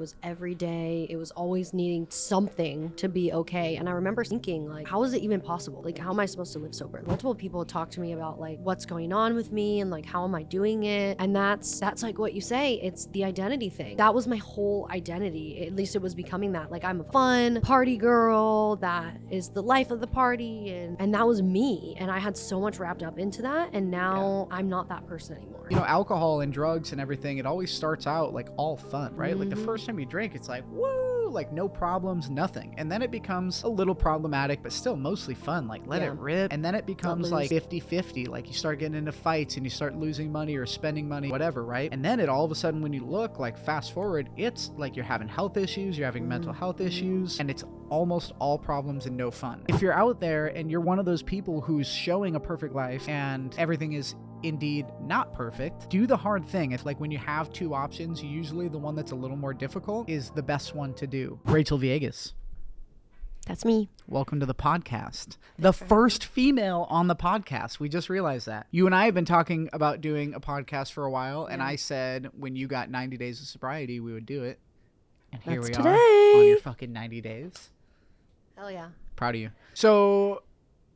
was every day. It was always needing something to be okay. And I remember thinking, like, how is it even possible? Like, how am I supposed to live sober? Multiple people talk to me about like what's going on with me and like how am I doing it? And that's like what you say. It's the identity thing. That was my whole identity. At least it was becoming that. Like, I'm a fun party girl that is the life of the party, and that was me. And I had so much wrapped up into that, and now I'm not that person anymore. You know, alcohol and drugs and everything, it always starts out like all fun, right? Like the first time you drink, it's like, woo, like no problems, nothing. And then it becomes a little problematic, but still mostly fun. Like let it rip. And then it becomes like 50-50. Like you start getting into fights and you start losing money or spending money, whatever, right? And then it all of a sudden, when you look, like fast forward, it's like you're having health issues, you're having mental health issues, and it's almost all problems and no fun. If you're out there and you're one of those people who's showing a perfect life and everything is indeed not perfect, do the hard thing. It's like when you have two options, usually the one that's a little more difficult is the best one to do. Rachel Villegas. That's me. Welcome to the podcast. The first female on the podcast. We just realized that. You and I have been talking about doing a podcast for a while, and I said when you got 90 days of sobriety, we would do it. And here we are on your fucking 90 days. Hell yeah. Proud of you. So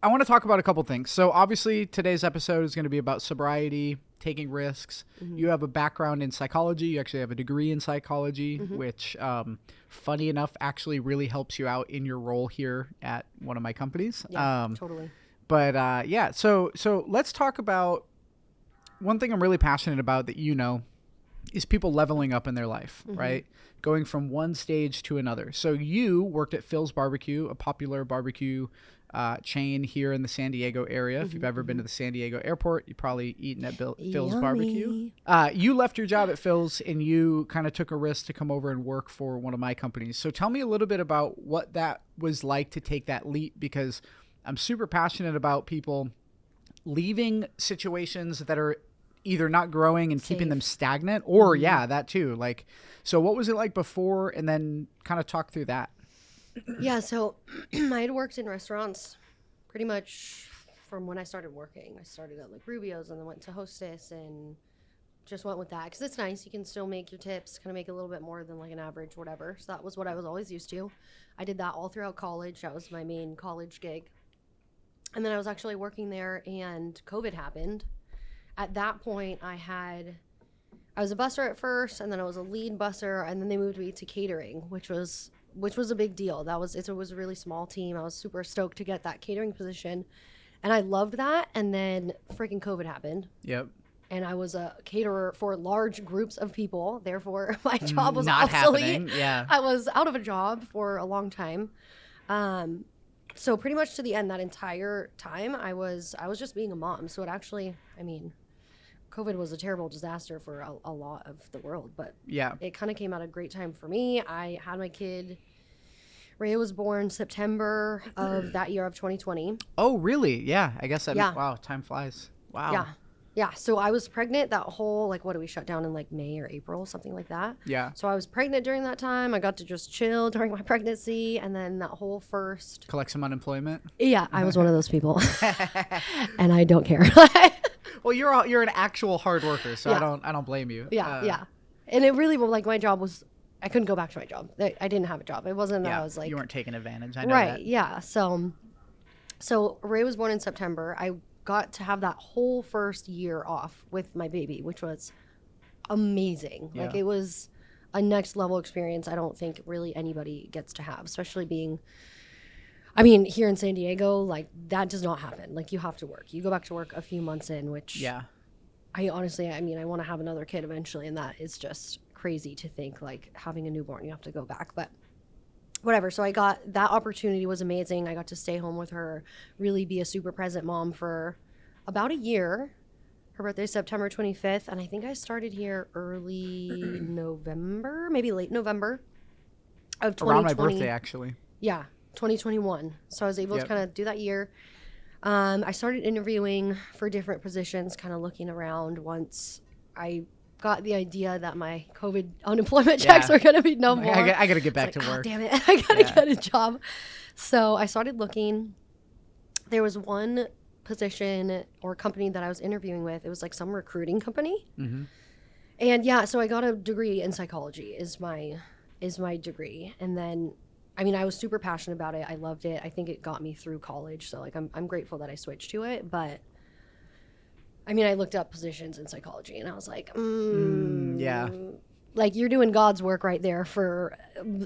I want to talk about a couple things. So obviously today's episode is going to be about sobriety, taking risks. You have a background in psychology. You actually have a degree in psychology, which, funny enough, actually really helps you out in your role here at one of my companies. Yeah, totally. But yeah, so let's talk about one thing I'm really passionate about that you know is people leveling up in their life, right? Going from one stage to another. So you worked at Phil's Barbecue, a popular barbecue chain here in the San Diego area. If you've ever been to the San Diego airport, you've probably eaten at Phil's Barbecue. You left your job at Phil's and you kind of took a risk to come over and work for one of my companies. So tell me a little bit about what that was like to take that leap, because I'm super passionate about people leaving situations that are either not growing and keeping them stagnant, or that too. Like, so what was it like before, and then kind of talk through that. Yeah, so I had worked in restaurants pretty much from when I started working. I started at like Rubio's and then went to Hostess and just went with that because it's nice. You can still make your tips, kind of make a little bit more than like an average, whatever. So that was what I was always used to. I did that all throughout college. That was my main college gig. And then I was actually working there and COVID happened. At that point, I was a busser at first, and then I was a lead busser, and then they moved me to catering, which was a big deal. It was a really small team. I was super stoked to get that catering position, and I loved that. And then freaking COVID happened. Yep. And I was a caterer for large groups of people. Therefore, my job was not obsolete. Happening. Yeah. I was out of a job for a long time. So pretty much to the end, that entire time, I was just being a mom. So it actually, I mean, COVID was a terrible disaster for a lot of the world, but it kind of came at a great time for me. I had my kid. Rhea was born September of that year of 2020. Oh, really? Yeah. I guess wow, time flies. Wow. Yeah. Yeah. So I was pregnant that whole, like, what do we shut down in like May or April, something like that? Yeah. So I was pregnant during that time. I got to just chill during my pregnancy. And then that whole first. Collect some unemployment? Yeah. I was one of those people. And I don't care. Well, you're an actual hard worker, so I don't blame you. Yeah. And it really, like, my job was, I couldn't go back to my job. I didn't have a job. It wasn't that I was like. You weren't taking advantage. I know right. that. Yeah. So Ray was born in September. I got to have that whole first year off with my baby, which was amazing. Yeah. Like, it was a next level experience. I don't think really anybody gets to have, especially being, I mean, here in San Diego, like, that does not happen. Like, you have to work. You go back to work a few months in, which I honestly, I mean, I want to have another kid eventually, and that is just crazy to think, like, having a newborn, you have to go back. But whatever. So I got that opportunity, was amazing. I got to stay home with her, really be a super present mom for about a year. Her birthday is September 25th, and I think I started here early November, maybe late November of 2020. Around my birthday, actually. Yeah. 2021. So I was able to kind of do that year. I started interviewing for different positions, kind of looking around once I got the idea that my COVID unemployment checks were going to be no more. I got to get back to work. Damn it. I got to get a job. So I started looking. There was one position or company that I was interviewing with. It was like some recruiting company. Mm-hmm. And so I got a degree in psychology is my is my degree. And then, I mean, I was super passionate about it. I loved it. I think it got me through college. So like, I'm grateful that I switched to it. But I mean, I looked up positions in psychology and I was like, yeah. Like you're doing God's work right there for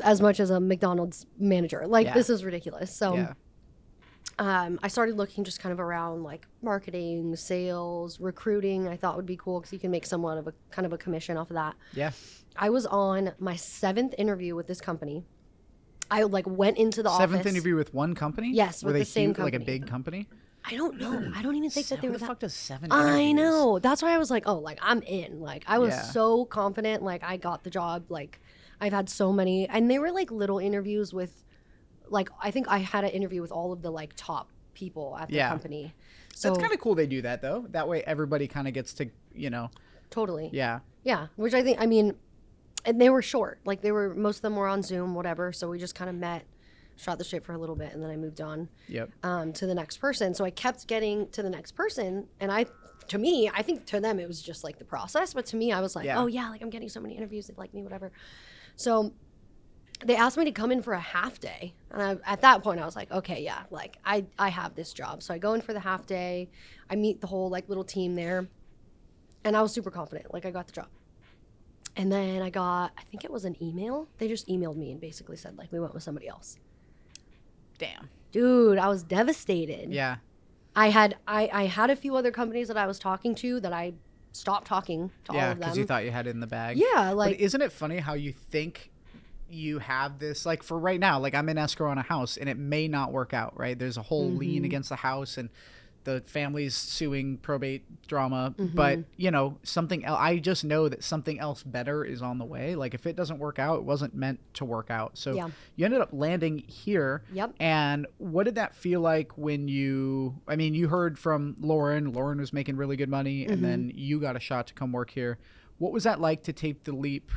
as much as a McDonald's manager. Like this is ridiculous. So I started looking just kind of around like marketing, sales, recruiting. I thought would be cool because you can make somewhat of a kind of a commission off of that. Yeah. I was on my 7th interview with this company. I like went into the office. 7th interview with one company? Yes, with the same company. Like a big company? I don't know. I don't even think that they were Who the that. fuck does 7 interviews? I know. That's why I was like, oh, like I'm in. Like I was so confident. Like I got the job. Like I've had so many, and they were like little interviews with, like I think I had an interview with all of the like top people at the company. So that's kind of cool. They do that though. That way everybody kind of gets to, you know. Totally. Yeah. Yeah. Which I think. I mean, and they were short. Like they were. Most of them were on Zoom, whatever. So we just kind of met. Shot the shit for a little bit, and then I moved on to the next person. So I kept getting to the next person, and I think to them it was just like the process, but to me I was like, oh yeah, like I'm getting so many interviews, they like me, whatever. So they asked me to come in for a half day, and at that point I was like, okay, yeah, like I have this job. So I go in for the half day, I meet the whole like little team there, and I was super confident, like I got the job. And then I think it was an email. They just emailed me and basically said like we went with somebody else. Damn. Dude, I was devastated. Yeah. I had a few other companies that I was talking to that I stopped talking to all of them. Yeah, because you thought you had it in the bag. Yeah, like... But isn't it funny how you think you have this, like for right now, like I'm in escrow on a house and it may not work out, right? There's a whole lien against the house and the family's suing, probate drama, but you know, something else, I just know that something else better is on the way. Like if it doesn't work out, it wasn't meant to work out. So you ended up landing here. Yep. And what did that feel like when you heard from Lauren was making really good money and then you got a shot to come work here. What was that like to take the leap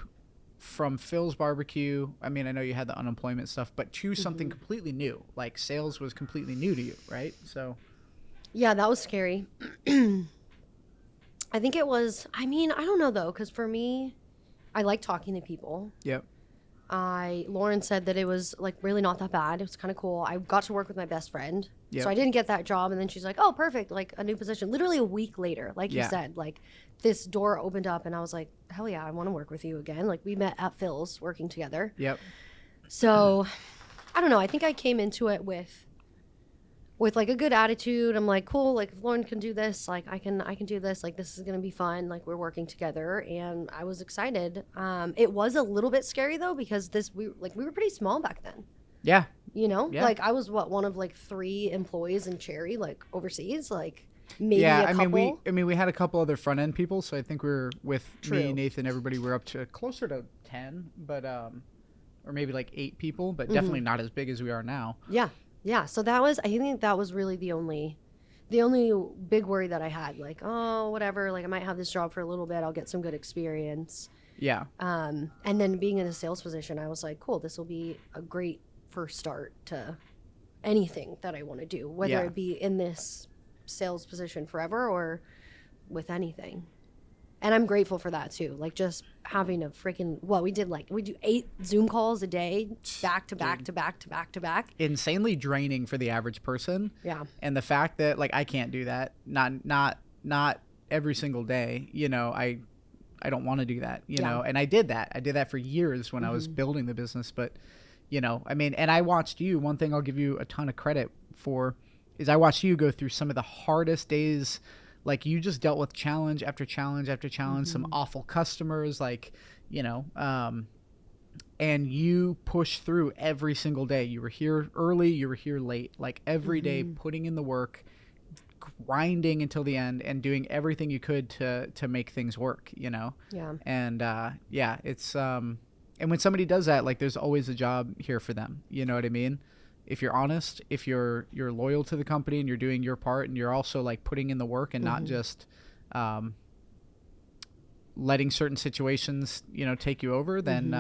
from Phil's barbecue? I mean, I know you had the unemployment stuff, but to something completely new, like sales was completely new to you, right? So yeah, that was scary. I think it was, I mean, I don't know though, because for me, I like talking to people. Yep. Lauren said that it was like really not that bad. It was kind of cool. I got to work with my best friend. Yep. So I didn't get that job. And then she's like, oh, perfect. Like a new position. Literally a week later, like you said, like this door opened up and I was like, hell yeah, I want to work with you again. Like we met at Phil's working together. Yep. So I don't know. I think I came into it with like a good attitude. I'm like, cool, like if Lauren can do this, like I can do this, like this is gonna be fun, like we're working together, and I was excited. It was a little bit scary though because we were pretty small back then. Yeah. You know? Yeah. Like I was one of like 3 employees in Cherry, like overseas, like maybe a couple. We had a couple other front end people, so I think we were with me, Nathan, everybody, we're up to closer to 10, but or maybe like 8 people, but definitely not as big as we are now. Yeah. Yeah, so I think that was really the only big worry that I had. Like, oh, whatever, like I might have this job for a little bit, I'll get some good experience. Yeah. And then being in a sales position, I was like, cool, this will be a great first start to anything that I want to do, whether it be in this sales position forever or with anything. And I'm grateful for that too. Like just having a freaking, we do 8 Zoom calls a day, back to back to back to back to back. Insanely draining for the average person. Yeah. And the fact that like I can't do that, not every single day, you know, I don't want to do that, you know. And I did that for years when I was building the business, but you know, I mean, and I watched you, one thing I'll give you a ton of credit for is I watched you go through some of the hardest days. Like you just dealt with challenge after challenge after challenge, some awful customers, like, you know, and you pushed through every single day. You were here early, you were here late, like every day putting in the work, grinding until the end and doing everything you could to make things work, you know? Yeah. And it's, and when somebody does that, like there's always a job here for them. You know what I mean? If you're honest, if you're loyal to the company and you're doing your part and you're also like putting in the work and not just letting certain situations, you know, take you over, then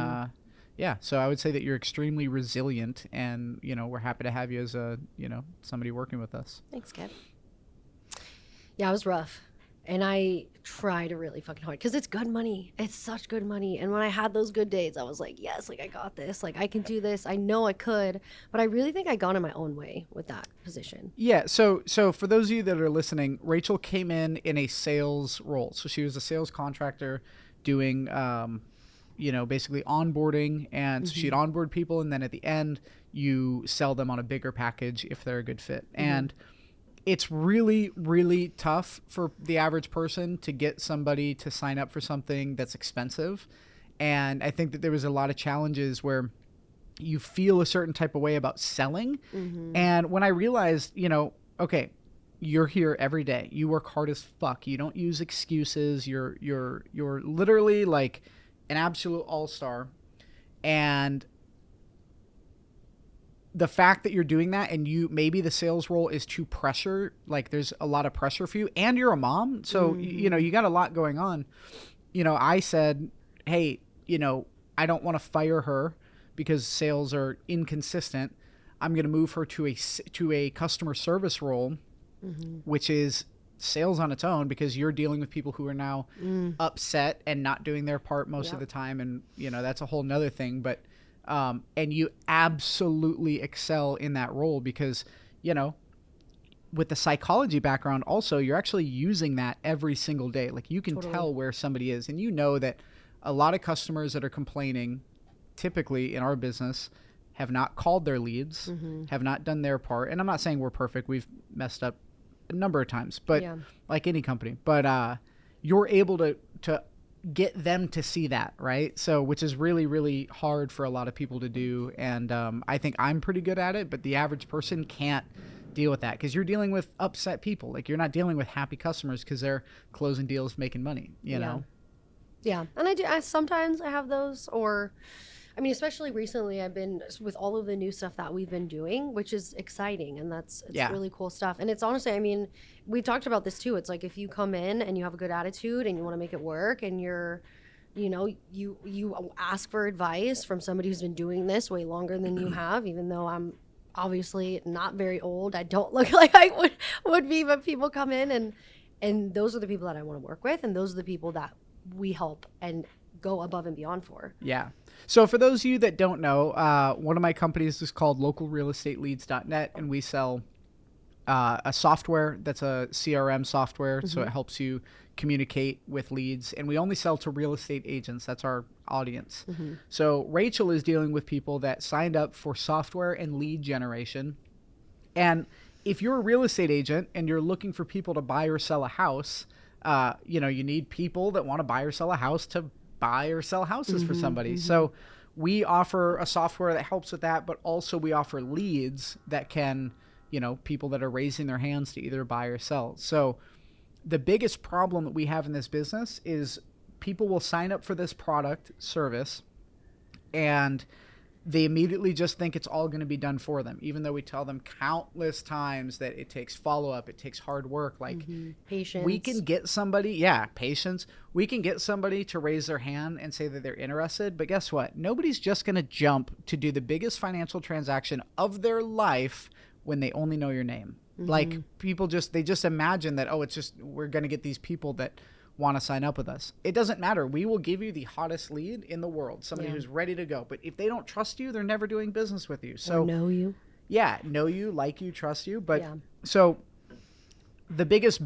so I would say that you're extremely resilient and, you know, we're happy to have you as a, you know, somebody working with us. Thanks, Kev. Yeah, it was rough. And I tried really fucking hard because it's good money. It's such good money. And when I had those good days, I was like, yes, like I got this. Like I can do this. I know I could. But I really think I got in my own way with that position. Yeah. So for those of you that are listening, Rachel came in a sales role. So she was a sales contractor doing, basically onboarding. And so she'd onboard people. And then at the end, you sell them on a bigger package if they're a good fit. And it's really, really tough for the average person to get somebody to sign up for something that's expensive. And I think that there was a lot of challenges where you feel a certain type of way about selling. And when I realized, okay, you're here every day. You work hard as fuck. You don't use excuses. You're literally like an absolute all-star. And the fact that you're doing that, and maybe the sales role is too pressure, like there's a lot of pressure for you, and you're a mom. So, you got a lot going on. I said, hey, I don't want to fire her because sales are inconsistent. I'm going to move her to a customer service role, which is sales on its own, because you're dealing with people who are now upset and not doing their part most of the time. And, that's a whole nother thing. But and you absolutely excel in that role because, with the psychology background also, you're actually using that every single day. Like you can tell where somebody is, and that a lot of customers that are complaining typically in our business have not called their leads, have not done their part. And I'm not saying we're perfect. We've messed up a number of times, but like any company, but you're able to get them to see that, right? So, which is really, really hard for a lot of people to do. And I think I'm pretty good at it, but the average person can't deal with that because you're dealing with upset people. Like you're not dealing with happy customers because they're closing deals, making money, you know? Yeah. And I sometimes I have those, or especially recently I've been with all of the new stuff that we've been doing, which is exciting. And it's really cool stuff. And it's honestly, we talked about this too. It's like, if you come in and you have a good attitude and you want to make it work, and you're, you ask for advice from somebody who's been doing this way longer than you have, even though I'm obviously not very old. I don't look like I would be, but people come in and those are the people that I want to work with. And those are the people that we help and go above and beyond for. Yeah. So for those of you that don't know, one of my companies is called localrealestateleads.net, and we sell a software that's a CRM software. So it helps you communicate with leads, and we only sell to real estate agents. That's our audience. So Rachel is dealing with people that signed up for software and lead generation. And if you're a real estate agent and you're looking for people to buy or sell a house, you need people that want to buy or sell a house to buy or sell houses for somebody. So we offer a software that helps with that, but also we offer leads that can, people that are raising their hands to either buy or sell. So the biggest problem that we have in this business is people will sign up for this product service and they immediately just think it's all going to be done for them, even though we tell them countless times that it takes follow-up, it takes hard work, like patience. We can get somebody, patience. We can get somebody to raise their hand and say that they're interested, but guess what? Nobody's just going to jump to do the biggest financial transaction of their life when they only know your name. Like people they just imagine that, we're going to get these people that want to sign up with us. It doesn't matter. We will give you the hottest lead in the world, somebody who's ready to go. But if they don't trust you, they're never doing business with you. So or know you. Yeah, know you, like you, trust you. But so the biggest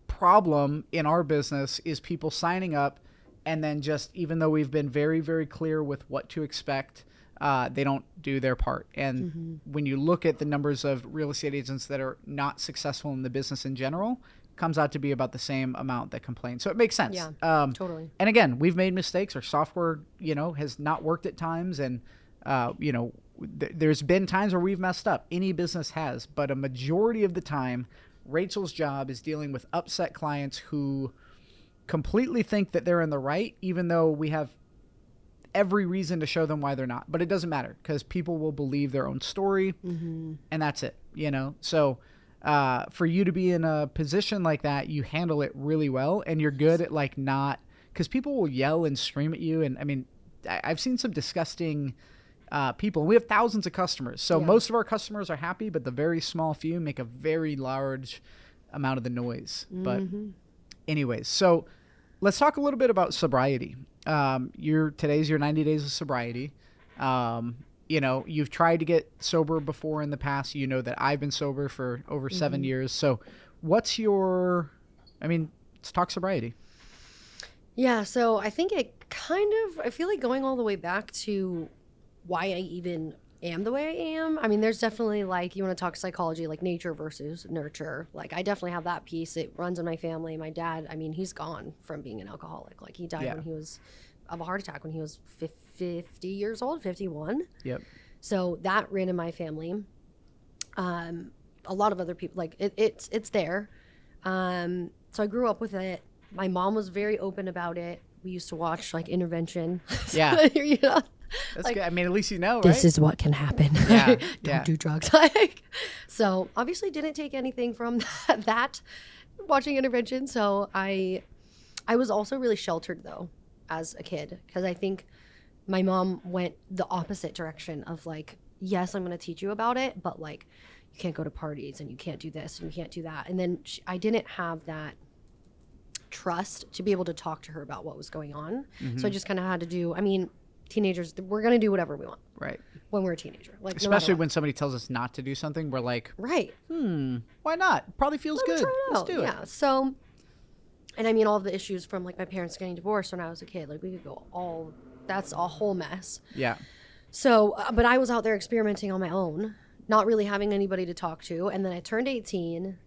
problem in our business is people signing up and then just, even though we've been very, very clear with what to expect, they don't do their part. And when you look at the numbers of real estate agents that are not successful in the business in general, comes out to be about the same amount that complain. So it makes sense. Yeah, totally. And again, we've made mistakes. Our software, has not worked at times. And, there's been times where we've messed up. Any business has. But a majority of the time, Rachel's job is dealing with upset clients who completely think that they're in the right, even though we have every reason to show them why they're not. But it doesn't matter because people will believe their own story and that's it, So for you to be in a position like that, you handle it really well, and you're good at not, because people will yell and scream at you. And I've seen some disgusting people. We have thousands of customers. So most of our customers are happy, but the very small few make a very large amount of the noise. But Anyways, so let's talk a little bit about sobriety. Today's your 90 days of sobriety. You've tried to get sober before in the past. You know that I've been sober for over 7 years. So let's talk sobriety. Yeah, so I think I feel like going all the way back to why I even am the way I am. I mean, there's definitely, like, you want to talk psychology, like nature versus nurture. Like, I definitely have that piece. It runs in my family. My dad, I mean, he's gone from being an alcoholic. Like, he died of a heart attack when he was 50 years old, 51. Yep. So that ran in my family. A lot of other people, like, it's there. So I grew up with it. My mom was very open about it. We used to watch, like, Intervention. Yeah. You know? That's like, good. I mean, at least you know, right? This is what can happen. Yeah. Don't do drugs. Like, so obviously didn't take anything from that watching Intervention. So I was also really sheltered, though, as a kid, because I think my mom went the opposite direction of, like, yes, I'm going to teach you about it, but, like, you can't go to parties and you can't do this and you can't do that. And then I didn't have that trust to be able to talk to her about what was going on. So I just kind of had to do, I mean, teenagers, we're going to do whatever we want. Right. When we're a teenager. Like, especially when somebody tells us not to do something, we're like, right. Why not? Probably feels good. Let's do it. Yeah. So, and I mean, all of the issues from, like, my parents getting divorced when I was a kid, like, we could go that's a whole mess. Yeah. So, but I was out there experimenting on my own, not really having anybody to talk to. And then I turned 18,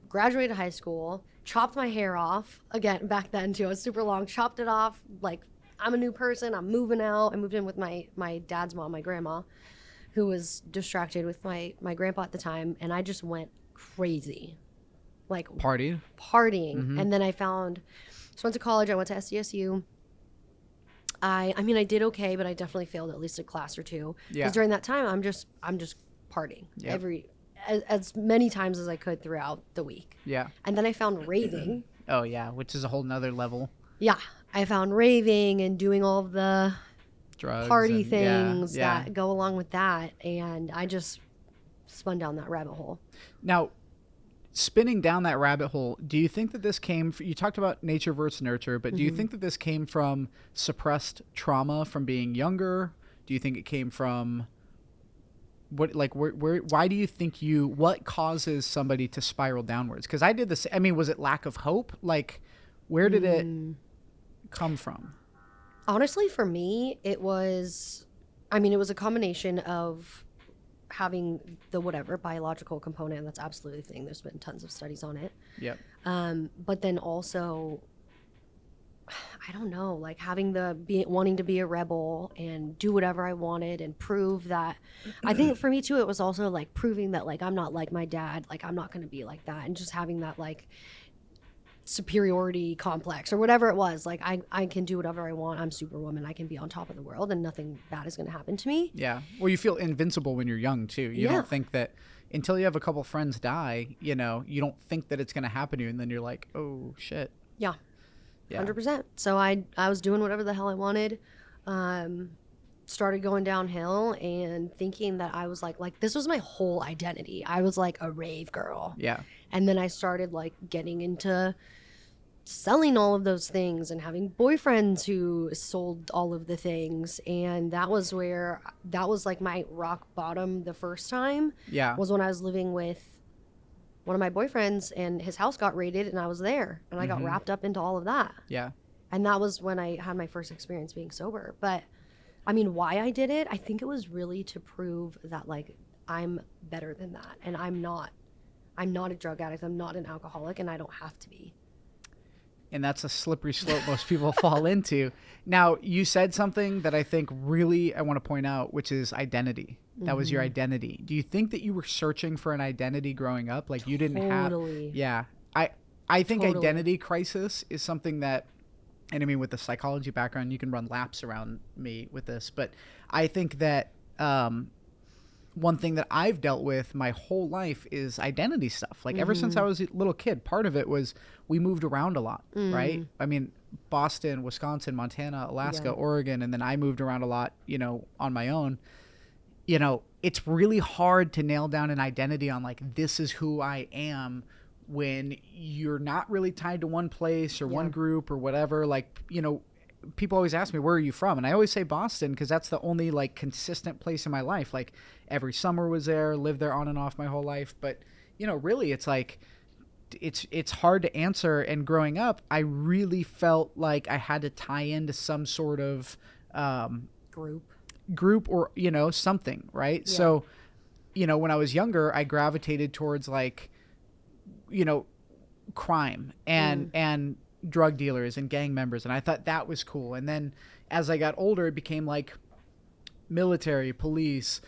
graduated high school, chopped my hair off. Again, back then too, it was super long, chopped it off. Like, I'm a new person, I'm moving out. I moved in with my dad's mom, my grandma, who was distracted with my grandpa at the time. And I just went crazy. Like, partying. And then went to college. I went to SDSU. I mean, I did okay, but I definitely failed at least a class or two. Because during that time, I'm just partying as many times as I could throughout the week. Yeah. And then I found raving. Oh yeah, which is a whole nother level. Yeah, I found raving and doing all of the drugs, party things that go along with that, and I just spun down that rabbit hole. Now, spinning down that rabbit hole, do you think that this came you talked about nature versus nurture, but do you think that this came from suppressed trauma from being younger? Do you think it came from why do you think what causes somebody to spiral downwards? Because I did this. I mean, was it lack of hope? Like, where did it come from? Honestly, for me, it was a combination of having the biological component. That's absolutely a thing. There's been tons of studies on it. Yep. But then also, I don't know, like having wanting to be a rebel and do whatever I wanted and prove that. I think for me too, it was also like proving that, like, I'm not like my dad, like I'm not going to be like that, and just having that, like, superiority complex or whatever it was. Like, I can do whatever I want. I'm Superwoman. I can be on top of the world and nothing bad is going to happen to me. Yeah. Well, you feel invincible when you're young too. You don't think that until you have a couple friends die, you don't think that it's going to happen to you. And then you're like, oh shit. Yeah. 100%. So I was doing whatever the hell I wanted. Started going downhill and thinking that I was like this was my whole identity. I was like a rave girl. Yeah. And then I started, like, getting into selling all of those things and having boyfriends who sold all of the things. And that was like my rock bottom the first time. Yeah. Was when I was living with one of my boyfriends and his house got raided and I was there and I got wrapped up into all of that. Yeah. And that was when I had my first experience being sober. But I mean, why I did it, I think it was really to prove that, like, I'm better than that. And I'm not a drug addict. I'm not an alcoholic, and I don't have to be. And that's a slippery slope most people fall into. Now, you said something that I think really I want to point out, which is identity. That was your identity. Do you think that you were searching for an identity growing up? Like, you didn't have... Yeah. I think identity crisis is something that... And I mean, with the psychology background, you can run laps around me with this. But I think that one thing that I've dealt with my whole life is identity stuff. Like, ever since I was a little kid, part of it was we moved around a lot, right? I mean, Boston, Wisconsin, Montana, Alaska, Oregon, and then I moved around a lot, on my own. It's really hard to nail down an identity on, like, this is who I am when you're not really tied to one place or one group or whatever. Like, you know, people always ask me, where are you from? And I always say Boston, because that's the only like consistent place in my life. Like every summer was there, lived there on and off my whole life. But, you know, really it's like, it's hard to answer. And growing up, I really felt like I had to tie into some sort of group or, you know, something, right? Yeah. So, you know, when I was younger, I gravitated towards like, you know, crime and drug dealers and gang members. And I thought that was cool. And then as I got older, it became like military, police,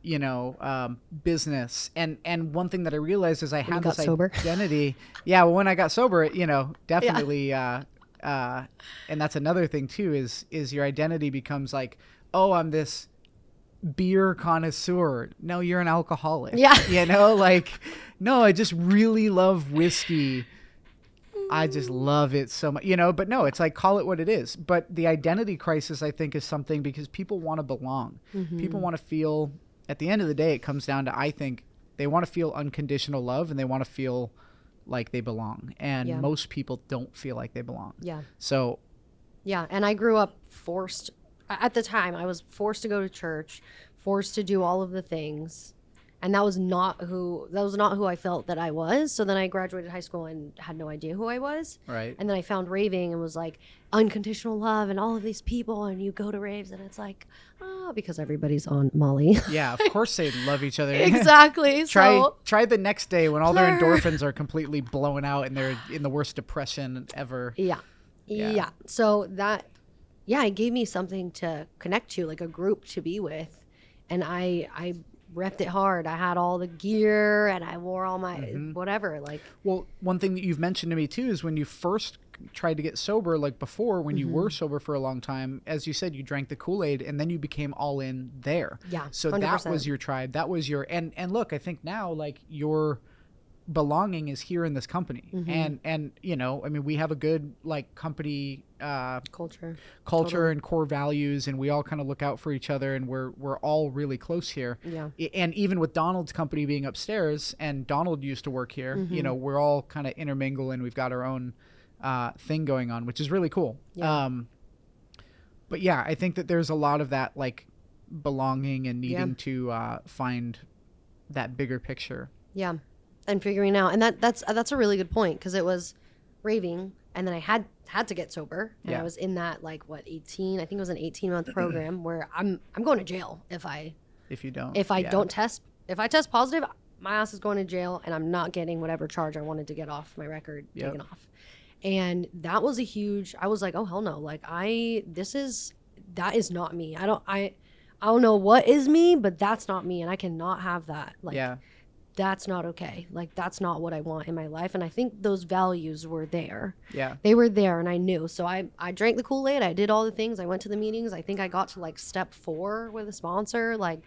you know, business. And one thing that I realized is I had this identity. Yeah. Well, when I got sober, you know, definitely, and that's another thing too, is your identity becomes like, oh, I'm this beer connoisseur. No, you're an alcoholic. Yeah. You know, like, no, I just really love whiskey. I just love it so much, you know, but no, it's like, call it what it is. But the identity crisis, I think, is something because people want to belong. Mm-hmm. People want to feel, at the end of the day, it comes down to, I think, they want to feel unconditional love and they want to feel like they belong. And most people don't feel like they belong. Yeah. So. Yeah. And I grew up forced. At the time, I was forced to go to church, forced to do all of the things, and that was not who I felt that I was. So then I graduated high school and had no idea who I was. Right. And then I found raving and was like, unconditional love and all of these people, and you go to raves and it's like, because everybody's on Molly. Yeah, of course they love each other. Exactly. Try the next day when all their endorphins are completely blown out and they're in the worst depression ever. Yeah. So that. Yeah, it gave me something to connect to, like a group to be with. And I repped it hard. I had all the gear and I wore all my whatever. Like, well, one thing that you've mentioned to me too is when you first tried to get sober, like before, when you were sober for a long time, as you said, you drank the Kool-Aid and then you became all in there. Yeah, so 100%. That was your tribe. That was your, and look, I think now like your belonging is here in this company. And you know, I mean, we have a good like company culture totally. And core values, and we all kind of look out for each other, and we're all really close here. Yeah. And even with Donald's company being upstairs, and Donald used to work here, you know, we're all kind of intermingle and we've got our own thing going on, which is really cool. Yeah. But yeah, I think that there's a lot of that like belonging and needing to find that bigger picture. Yeah. And figuring out, and that's a really good point, because it was raving, and then I had to get sober, and I was in that like 18, I think it was an 18-month program where I'm going to jail if I test positive, my ass is going to jail, and I'm not getting whatever charge I wanted to get off my record taken off. And that was I was like, oh hell no, like that is not me. I don't know what is me, but that's not me, and I cannot have that. Like, that's not okay. Like, that's not what I want in my life. And I think those values were there. Yeah. They were there, and I knew. So I drank the Kool-Aid. I did all the things. I went to the meetings. I think I got to like step 4 with a sponsor. Like,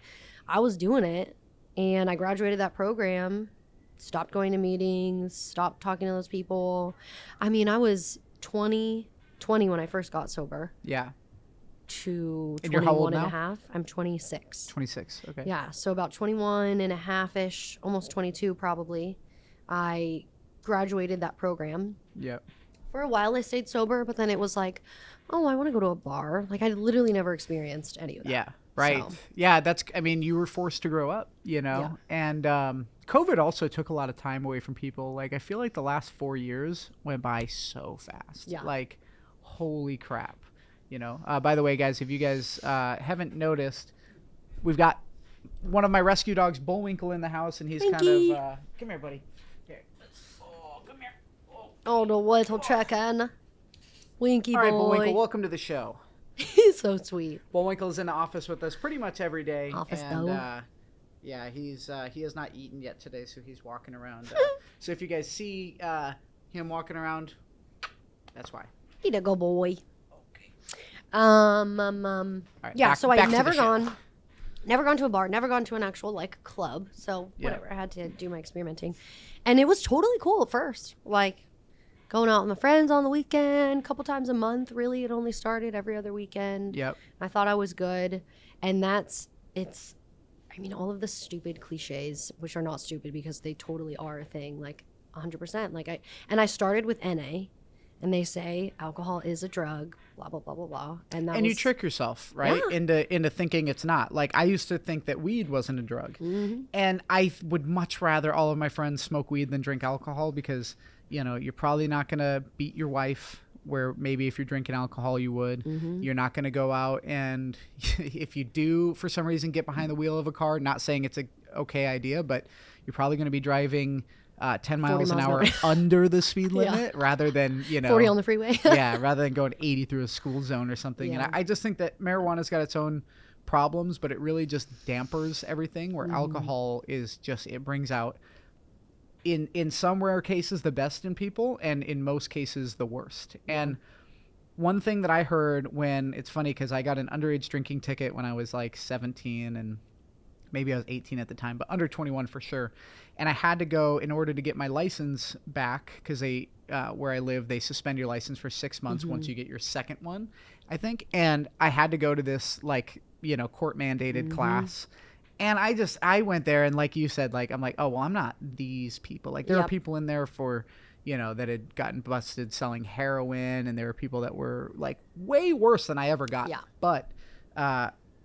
I was doing it, and I graduated that program, stopped going to meetings, stopped talking to those people. I mean, I was 20 when I first got sober. Yeah. To and you're how old 21 and now? a half. I'm 26. 26, okay. Yeah, so about 21 and a half-ish, almost 22 probably. I graduated that program. Yep. For a while I stayed sober, but then it was like, oh, I want to go to a bar. Like, I literally never experienced any of that. Yeah, right. So. Yeah, you were forced to grow up, you know? Yeah. And COVID also took a lot of time away from people. Like, I feel like the last 4 years went by so fast. Yeah. Like, holy crap. You know, by the way, guys, if you guys haven't noticed, we've got one of my rescue dogs, Bullwinkle, in the house, and he's Winky. kind of, come here, buddy. Here. Come here. Oh, the little chicken. Winky boy. All right, Bullwinkle, welcome to the show. He's so sweet. Bullwinkle's in the office with us pretty much every day. Office and, though. Yeah, he has not eaten yet today, so he's walking around. So if you guys see him walking around, that's why. He a go boy. Right, yeah, so I've never gone to a bar, never gone to an actual like club. So whatever, I had to do my experimenting, and it was totally cool at first. Like going out with my friends on the weekend, a couple times a month. Really, it only started every other weekend. Yep. I thought I was good, and it's. I mean, all of the stupid cliches, which are not stupid because they totally are a thing. Like 100%. Like I started with NA, and they say alcohol is a drug, blah blah blah blah blah, and you trick yourself, right? Yeah. Into thinking it's not. Like, I used to think that weed wasn't a drug, and I would much rather all of my friends smoke weed than drink alcohol, because you're probably not gonna beat your wife, where maybe if you're drinking alcohol you would. You're not going to go out, and if you do for some reason get behind the wheel of a car, not saying it's a okay idea, but you're probably going to be driving 10 miles an hour under the speed limit, rather than 40 on the freeway. Yeah, rather than going 80 through a school zone or something. Yeah. And I just think that marijuana's got its own problems, but it really just dampers everything, where alcohol is just, it brings out in some rare cases the best in people, and in most cases the worst. And one thing that I heard, when it's funny, because I got an underage drinking ticket when I was like 17, and maybe I was 18 at the time, but under 21 for sure. And I had to go, in order to get my license back, because they where I live, they suspend your license for 6 months once you get your second one, I think. And I had to go to this court mandated class. And I went there, and like you said, like, I'm like, oh, well, I'm not these people. Like, there are people in there for, that had gotten busted selling heroin, and there were people that were like way worse than I ever got. Yeah. But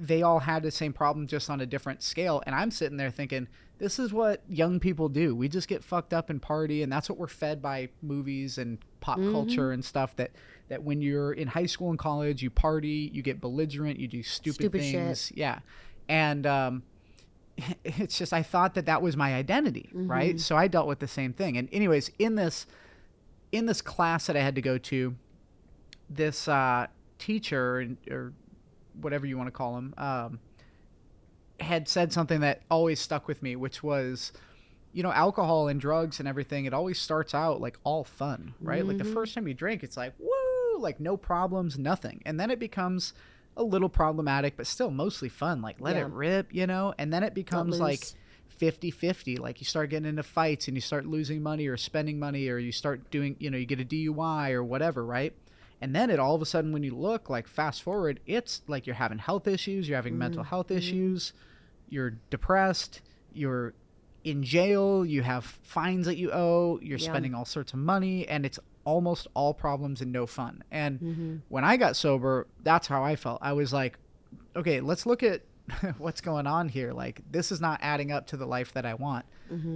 they all had the same problem, just on a different scale. And I'm sitting there thinking, this is what young people do. We just get fucked up and party, and that's what we're fed by movies and pop culture and stuff, that when you're in high school and college, you party, you get belligerent, you do stupid things. Shit. Yeah. And it's just, I thought that was my identity, right? So I dealt with the same thing. And anyways, in this class that I had to go to, this teacher, or whatever you want to call him, had said something that always stuck with me, which was, alcohol and drugs and everything, it always starts out like all fun, right? Like, the first time you drink, it's like, woo, like no problems, nothing. And then it becomes a little problematic, but still mostly fun. Like, let it rip, and then it becomes like 50-50. Like, you start getting into fights, and you start losing money or spending money, or you start doing, you get a DUI or whatever, right? And then it all of a sudden, when you look, like, fast forward, it's like you're having health issues, you're having mental health issues, you're depressed, you're in jail, you have fines that you owe, you're spending all sorts of money, and it's almost all problems and no fun. And when I got sober, that's how I felt. I was like, okay, let's look at what's going on here. Like, this is not adding up to the life that I want.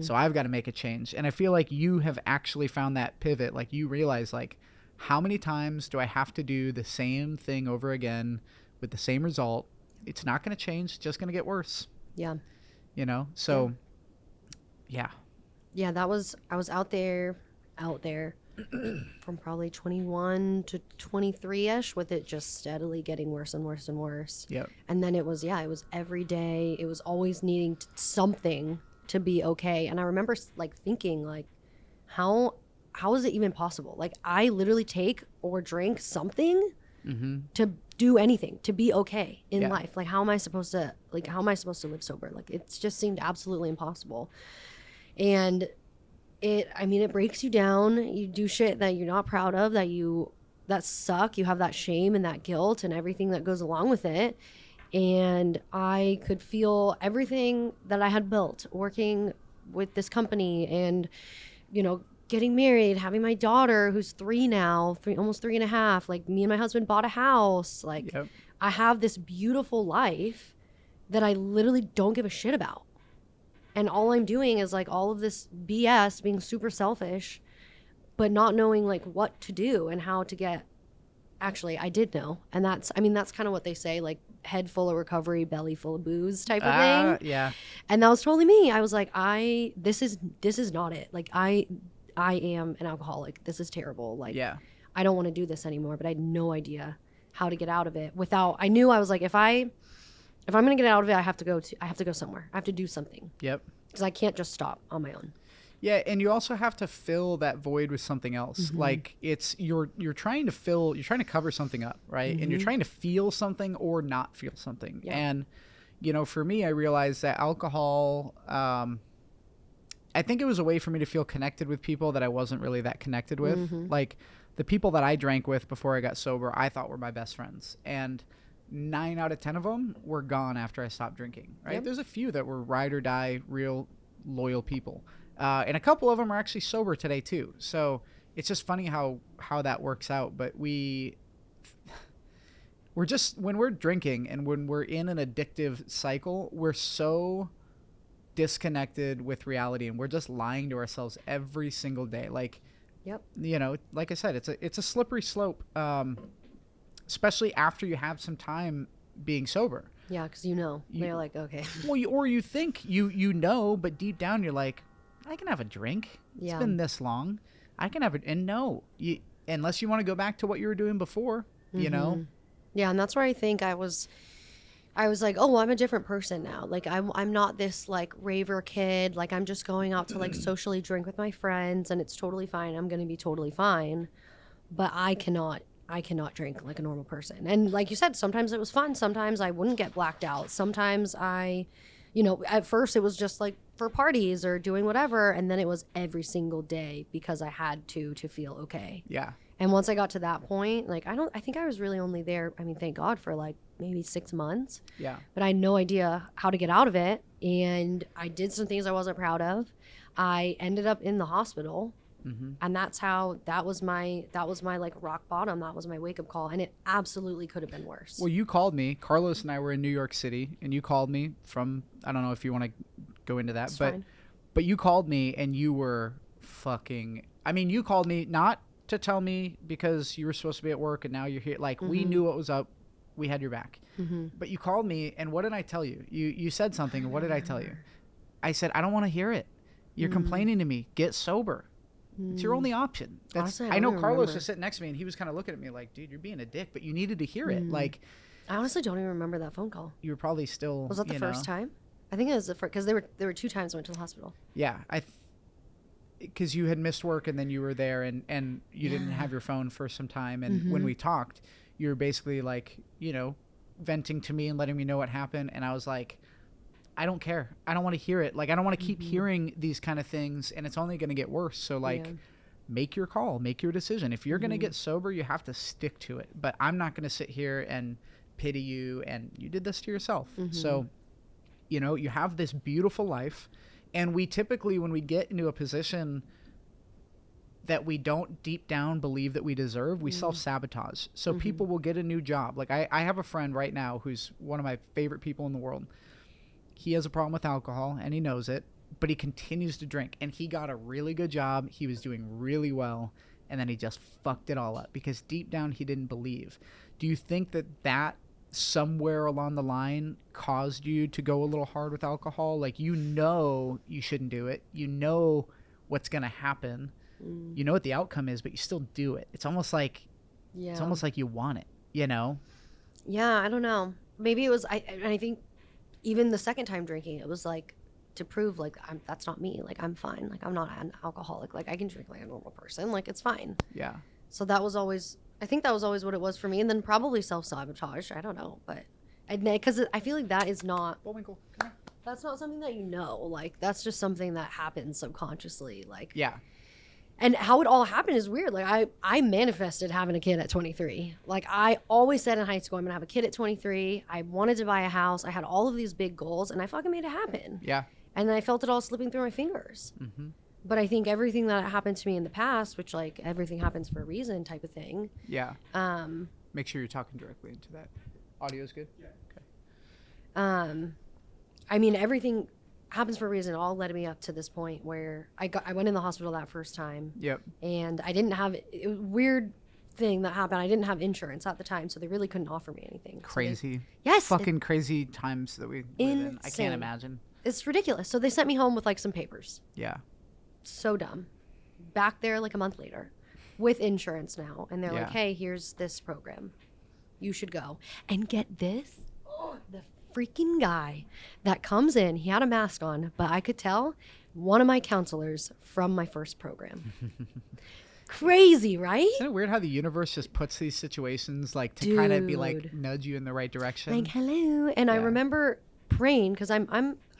So I've got to make a change. And I feel like you have actually found that pivot. Like, you realize, like, how many times do I have to do the same thing over again with the same result? It's not going to change. It's just going to get worse. Yeah. So yeah. I was out there from probably 21 to 23-ish, with it just steadily getting worse and worse and worse. Yep. And then it was every day. It was always needing something to be okay. And I remember like thinking, like, how is it even possible? Like, I literally take or drink something to do anything, to be okay in life. Like, how am I supposed to live sober? Like, it just seemed absolutely impossible. And it breaks you down. You do shit that you're not proud of, that suck. You have that shame and that guilt and everything that goes along with it. And I could feel everything that I had built working with this company, and, getting married, having my daughter who's 3 now, almost 3.5. Like, me and my husband bought a house. Like, I have this beautiful life that I literally don't give a shit about. And all I'm doing is like all of this BS, being super selfish, but not knowing like what to do and how to get. Actually, I did know. And that's kind of what they say, like, head full of recovery, belly full of booze type of thing. Yeah. And that was totally me. I was like, this is not it. Like, I am an alcoholic. This is terrible. Like, I don't want to do this anymore, but I had no idea how to get out of it I knew I was like, if I'm going to get out of it, I have to go somewhere. I have to do something. Yep. Because I can't just stop on my own. Yeah, and you also have to fill that void with something else. Like, it's you're trying to cover something up, right? And you're trying to feel something or not feel something. Yeah. And for me, I realized that alcohol, I think it was a way for me to feel connected with people that I wasn't really that connected with. Like, the people that I drank with before I got sober, I thought were my best friends. And 9 out of 10 of them were gone after I stopped drinking, right? Yep. There's a few that were ride or die, real loyal people. And a couple of them are actually sober today too. So it's just funny how that works out. But we're just, when we're drinking and when we're in an addictive cycle, we're so disconnected with reality, and we're just lying to ourselves every single day. Like, Yep. you know, like I said, it's a slippery slope, especially after you have some time being sober. Yeah, because you're like, okay. Well, or you think you know, but deep down you're like, I can have a drink. Yeah. It's been this long. I can have it. And no, unless you want to go back to what you were doing before, you know? Yeah, and that's where I think I was like, oh, I'm a different person now. Like, I'm not this, like, raver kid. Like, I'm just going out to, like, socially drink with my friends, and it's totally fine. I'm going to be totally fine. But I cannot drink like a normal person. And like you said, sometimes it was fun. Sometimes I wouldn't get blacked out. Sometimes at first it was just, like, for parties or doing whatever. And then it was every single day because I had to feel okay. Yeah. And once I got to that point, like, I think I was really only there, I mean, thank God, for like maybe 6 months. Yeah. But I had no idea how to get out of it. And I did some things I wasn't proud of. I ended up in the hospital. And that was my like rock bottom. That was my wake up call. And it absolutely could have been worse. Well, you called me. Carlos and I were in New York City, and you called me from, I don't know if you want to go into that, but you called me and you were you called me not to tell me because you were supposed to be at work and now you're here. Like, we knew what was up. We had your back. But you called me, and what did I tell you? You said something, and what did I tell you? I said, I don't want to hear it. You're complaining to me. Get sober. It's your only option. Honestly, I know Carlos was sitting next to me, and he was kind of looking at me like, dude, you're being a dick, but you needed to hear it. Like, I honestly don't even remember that phone call. You were probably still. Was that the first time? I think it was the first, because there were 2 times I went to the hospital. Yeah, because you had missed work, and then you were there, and you didn't have your phone for some time. And when we talked, you were basically like, venting to me and letting me know what happened. And I was like, I don't care. I don't want to hear it. Like, I don't want to keep hearing these kind of things, and it's only going to get worse. So, like, make your call, make your decision. If you're going to get sober, you have to stick to it. But I'm not going to sit here and pity you, and you did this to yourself. So, you have this beautiful life, and we typically, when we get into a position that we don't deep down believe that we deserve, we self-sabotage. So people will get a new job. Like, I have a friend right now who's one of my favorite people in the world. He has a problem with alcohol, and he knows it, but he continues to drink. And he got a really good job. He was doing really well, and then he just fucked it all up because deep down he didn't believe. Do you think that somewhere along the line caused you to go a little hard with alcohol? Like, you shouldn't do it. You know what's going to happen. You know what the outcome is, but you still do it. It's almost like you want it, Yeah, I don't know. Maybe it was, I think even the second time drinking, it was like to prove like that's not me. Like, I'm fine. Like, I'm not an alcoholic. Like, I can drink like a normal person. Like, it's fine. Yeah. So I think that was always what it was for me. And then probably self-sabotage. I don't know. But because I feel like that is not, Bullwinkle, come here. That's not something that like, that's just something that happens subconsciously. Like, yeah. And how it all happened is weird. Like, I manifested having a kid at 23. Like, I always said in high school, I'm going to have a kid at 23. I wanted to buy a house. I had all of these big goals, and I fucking made it happen. Yeah. And then I felt it all slipping through my fingers. But I think everything that happened to me in the past, which, like, everything happens for a reason type of thing. Yeah. Make sure you're talking directly into that. Audio's good? Yeah. Okay. I mean, everything happens for a reason. All led me up to this point where I went in the hospital that first time. Yep. And I didn't have it was a weird thing that happened. I didn't have insurance at the time, so they really couldn't offer me anything. Crazy. Yes. Fucking crazy times that we live in. I can't imagine. It's ridiculous. So they sent me home with like some papers. Yeah. So dumb. Back there like a month later with insurance now, and they're like, "Hey, here's this program. You should go." And get this. The freaking guy that comes in, he had a mask on, but I could tell one of my counselors from my first program. Crazy, right? Isn't it weird how the universe just puts these situations like to kind of be like nudge you in the right direction? Like, hello. And I remember praying because I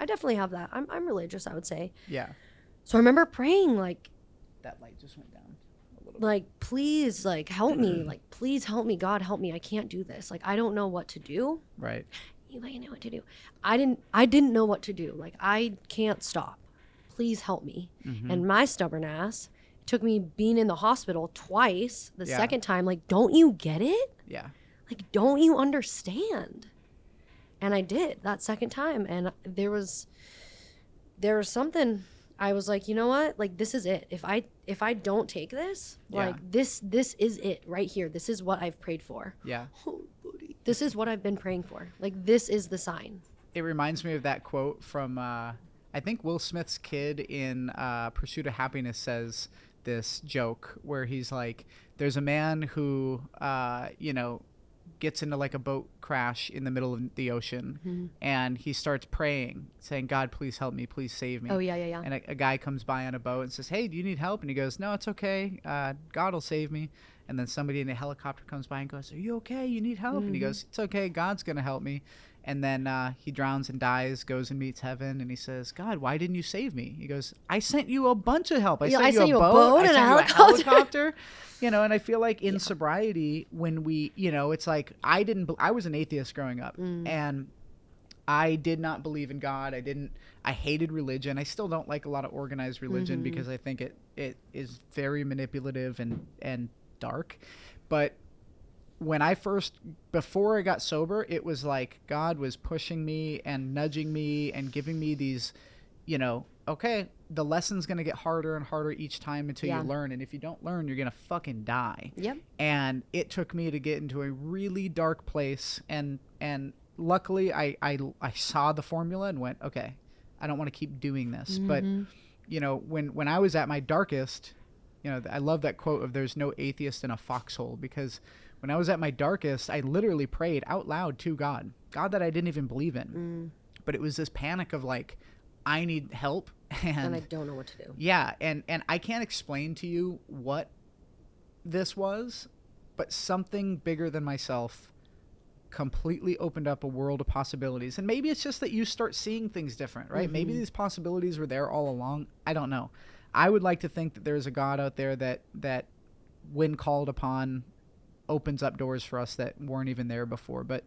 definitely have that. I'm religious, I would say. Yeah. So I remember praying like that light just went down a little bit. Like, please, like, help me. Like, please help me. God, help me. I can't do this. Like, I don't know what to do. Right. You might know what to do. I didn't know what to do. Like, I can't stop. please help me. And my stubborn ass took me being in the hospital twice. The second time, like, don't you get it? Yeah. Like, don't you understand? And I did that second time. And there was something, I was like, you know what? Like, this is it. If I don't take this, like, this is it right here. This is what I've prayed for. Yeah. Oh, buddy. This is what I've been praying for. Like, this is the sign. It reminds me of that quote from, I think Will Smith's kid in Pursuit of Happiness says this joke where he's like, there's a man who, gets into like a boat crash in the middle of the ocean, and he starts praying, saying, God, please help me, please save me. Oh, yeah. And a guy comes by on a boat and says, hey, do you need help? And he goes, no, it's okay. God will save me. And then somebody in a helicopter comes by and goes, are you okay? You need help? And he goes, it's okay. God's going to help me. And then he drowns and dies, goes and meets heaven, and he says, God, why didn't you save me? He goes, I sent you a bunch of help. I sent you a boat and I a sent you a helicopter. And I feel like in sobriety, when we, it's like I was an atheist growing up, and I did not believe in God. I hated religion. I still don't like a lot of organized religion because I think it is very manipulative and dark. But when before I got sober, it was like God was pushing me and nudging me and giving me these, okay, the lesson's going to get harder and harder each time until you learn. And if you don't learn, you're going to fucking die. Yep. And it took me to get into a really dark place. And luckily I saw the formula and went, okay, I don't want to keep doing this. But, when I was at my darkest, I love that quote of there's no atheist in a foxhole, because when I was at my darkest, I literally prayed out loud to God that I didn't even believe in. But it was this panic of like, I need help. And I don't know what to do. Yeah. And I can't explain to you what this was, but something bigger than myself completely opened up a world of possibilities. And maybe it's just that you start seeing things different, right? Maybe these possibilities were there all along. I don't know. I would like to think that there's a God out there that when called upon opens up doors for us that weren't even there before. But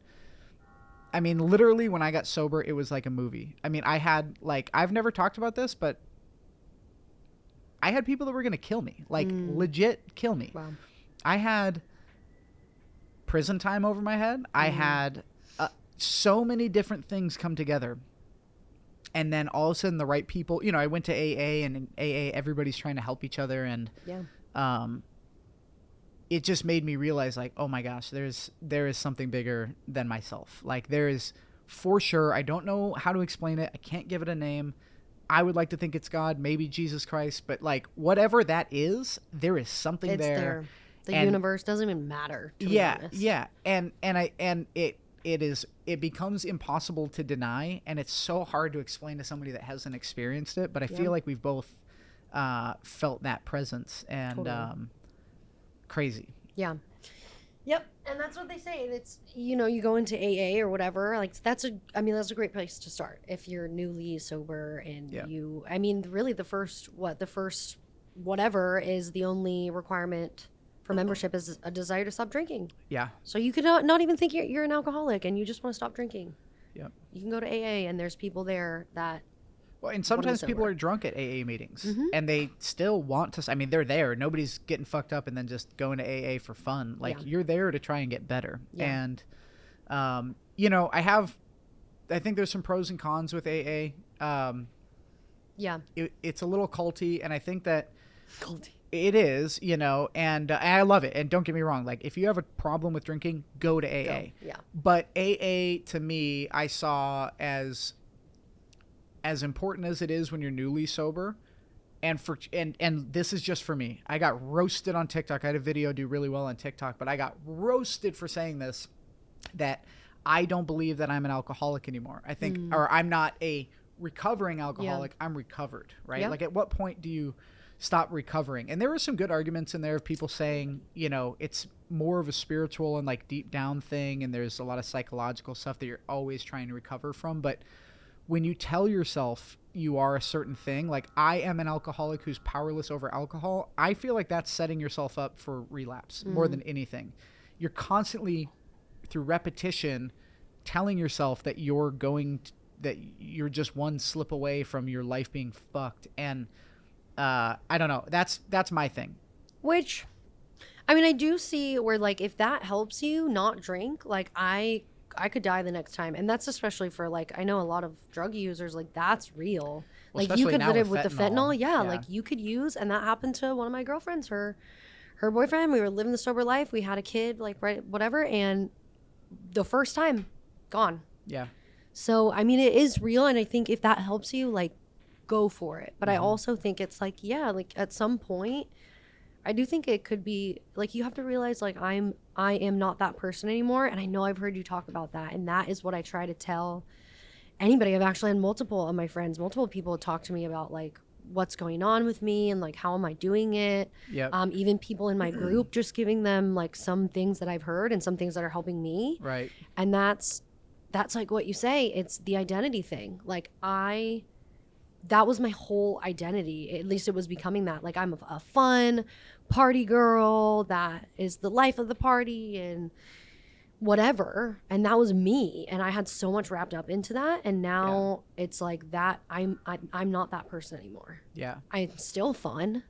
I mean, literally when I got sober, it was like a movie. I mean, I had I've never talked about this, but I had people that were going to kill me, legit kill me. Wow. I had prison time over my head. I had so many different things come together. And then all of a sudden the right people, I went to AA, and in AA, everybody's trying to help each other. And, it just made me realize, like, oh my gosh, there is something bigger than myself. Like, there is, for sure. I don't know how to explain it. I can't give it a name. I would like to think it's God, maybe Jesus Christ, but like whatever that is, there is something there. The universe doesn't even matter. To be honest. Yeah. And it becomes impossible to deny, and it's so hard to explain to somebody that hasn't experienced it. But I feel like we've both felt that presence, and totally. Crazy. Yeah. Yep. And that's what they say. And it's, you go into AA or whatever, like that's a great place to start if you're newly sober and really the first whatever is the only requirement for membership is a desire to stop drinking. Yeah. So you could not even think you're an alcoholic and you just want to stop drinking. Yep. You can go to AA and there's people there that. Well, and sometimes people are drunk at AA meetings and they still want to. I mean, they're there. Nobody's getting fucked up and then just going to AA for fun. Like you're there to try and get better. Yeah. And, I think there's some pros and cons with AA. It's a little culty, and I think that it is, and I love it. And don't get me wrong. Like, if you have a problem with drinking, go to AA. Yeah. But AA, to me, I saw as important as it is when you're newly sober. And this is just for me. I got roasted on TikTok. I had a video do really well on TikTok, but I got roasted for saying this, that I don't believe that I'm an alcoholic anymore. I think, or I'm not a recovering alcoholic. I'm recovered, right? Like, at what point do you stop recovering? And there were some good arguments in there of people saying, it's more of a spiritual and like deep down thing. And there's a lot of psychological stuff that you're always trying to recover from. But when you tell yourself you are a certain thing, like I am an alcoholic who's powerless over alcohol, I feel like that's setting yourself up for relapse more than anything. You're constantly, through repetition, telling yourself that you're going that you're just one slip away from your life being fucked. And I don't know. That's my thing. Which, I mean, I do see where, like, if that helps you not drink, like, I could die the next time. And that's especially for, like, I know a lot of drug users, like, that's real. Well, like, you could now live with the fentanyl. Yeah, Yeah. like, you could use, and that happened to one of my girlfriends. Her boyfriend, we were living the sober life. We had a kid, like, right, whatever. And the first time, gone. Yeah. So, I mean, it is real. And I think if that helps you, like, go for it. But I also think it's like, yeah, like, at some point, I do think it could be like, you have to realize, like, I am not that person anymore. And I know I've heard you talk about that. And that is what I try to tell anybody. I've actually had multiple people talk to me about, like, what's going on with me and, like, how am I doing it. Yep. Even people in my group, just giving them, like, some things that I've heard and some things that are helping me. Right. And that's like what you say. It's the identity thing. Like, that was my whole identity. At least it was becoming that. Like, I'm a fun party girl that is the life of the party and whatever. And that was me. And I had so much wrapped up into that. And now it's like that. I'm not that person anymore. Yeah. I'm still fun.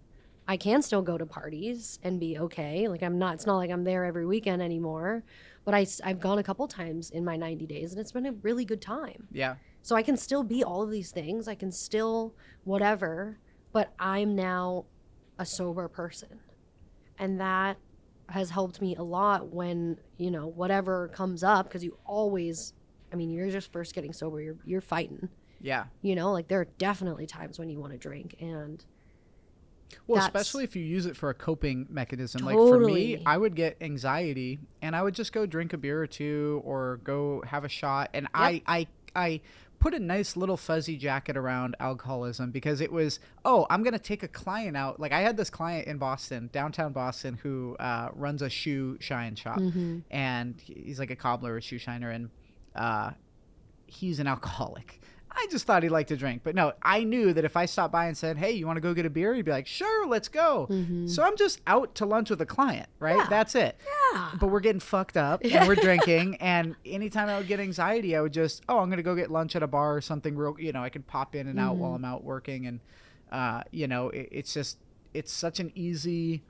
I can still go to parties and be okay. Like, it's not like I'm there every weekend anymore. But I've gone a couple times in my 90 days and it's been a really good time. Yeah. So I can still be all of these things. I can still whatever, but I'm now a sober person. And that has helped me a lot when, you know, whatever comes up, because you always, I mean, you're just first getting sober, you're fighting. Yeah. You know, like, there are definitely times when you want to drink, and well, especially if you use it for a coping mechanism. Totally. Like, for me, I would get anxiety and I would just go drink a beer or two or go have a shot. And I put a nice little fuzzy jacket around alcoholism because it was, I'm going to take a client out. Like, I had this client in Boston, downtown Boston, who runs a shoe shine shop. And he's like a cobbler, a shoe shiner. And he's an alcoholic. I just thought he liked to drink. But no, I knew that if I stopped by and said, hey, you want to go get a beer? He'd be like, sure, let's go. So I'm just out to lunch with a client, right? Yeah. That's it. Yeah. But we're getting fucked up and we're drinking. And anytime I would get anxiety, I would just, I'm going to go get lunch at a bar or something real, I could pop in and out while I'm out working. And, it's such an easy,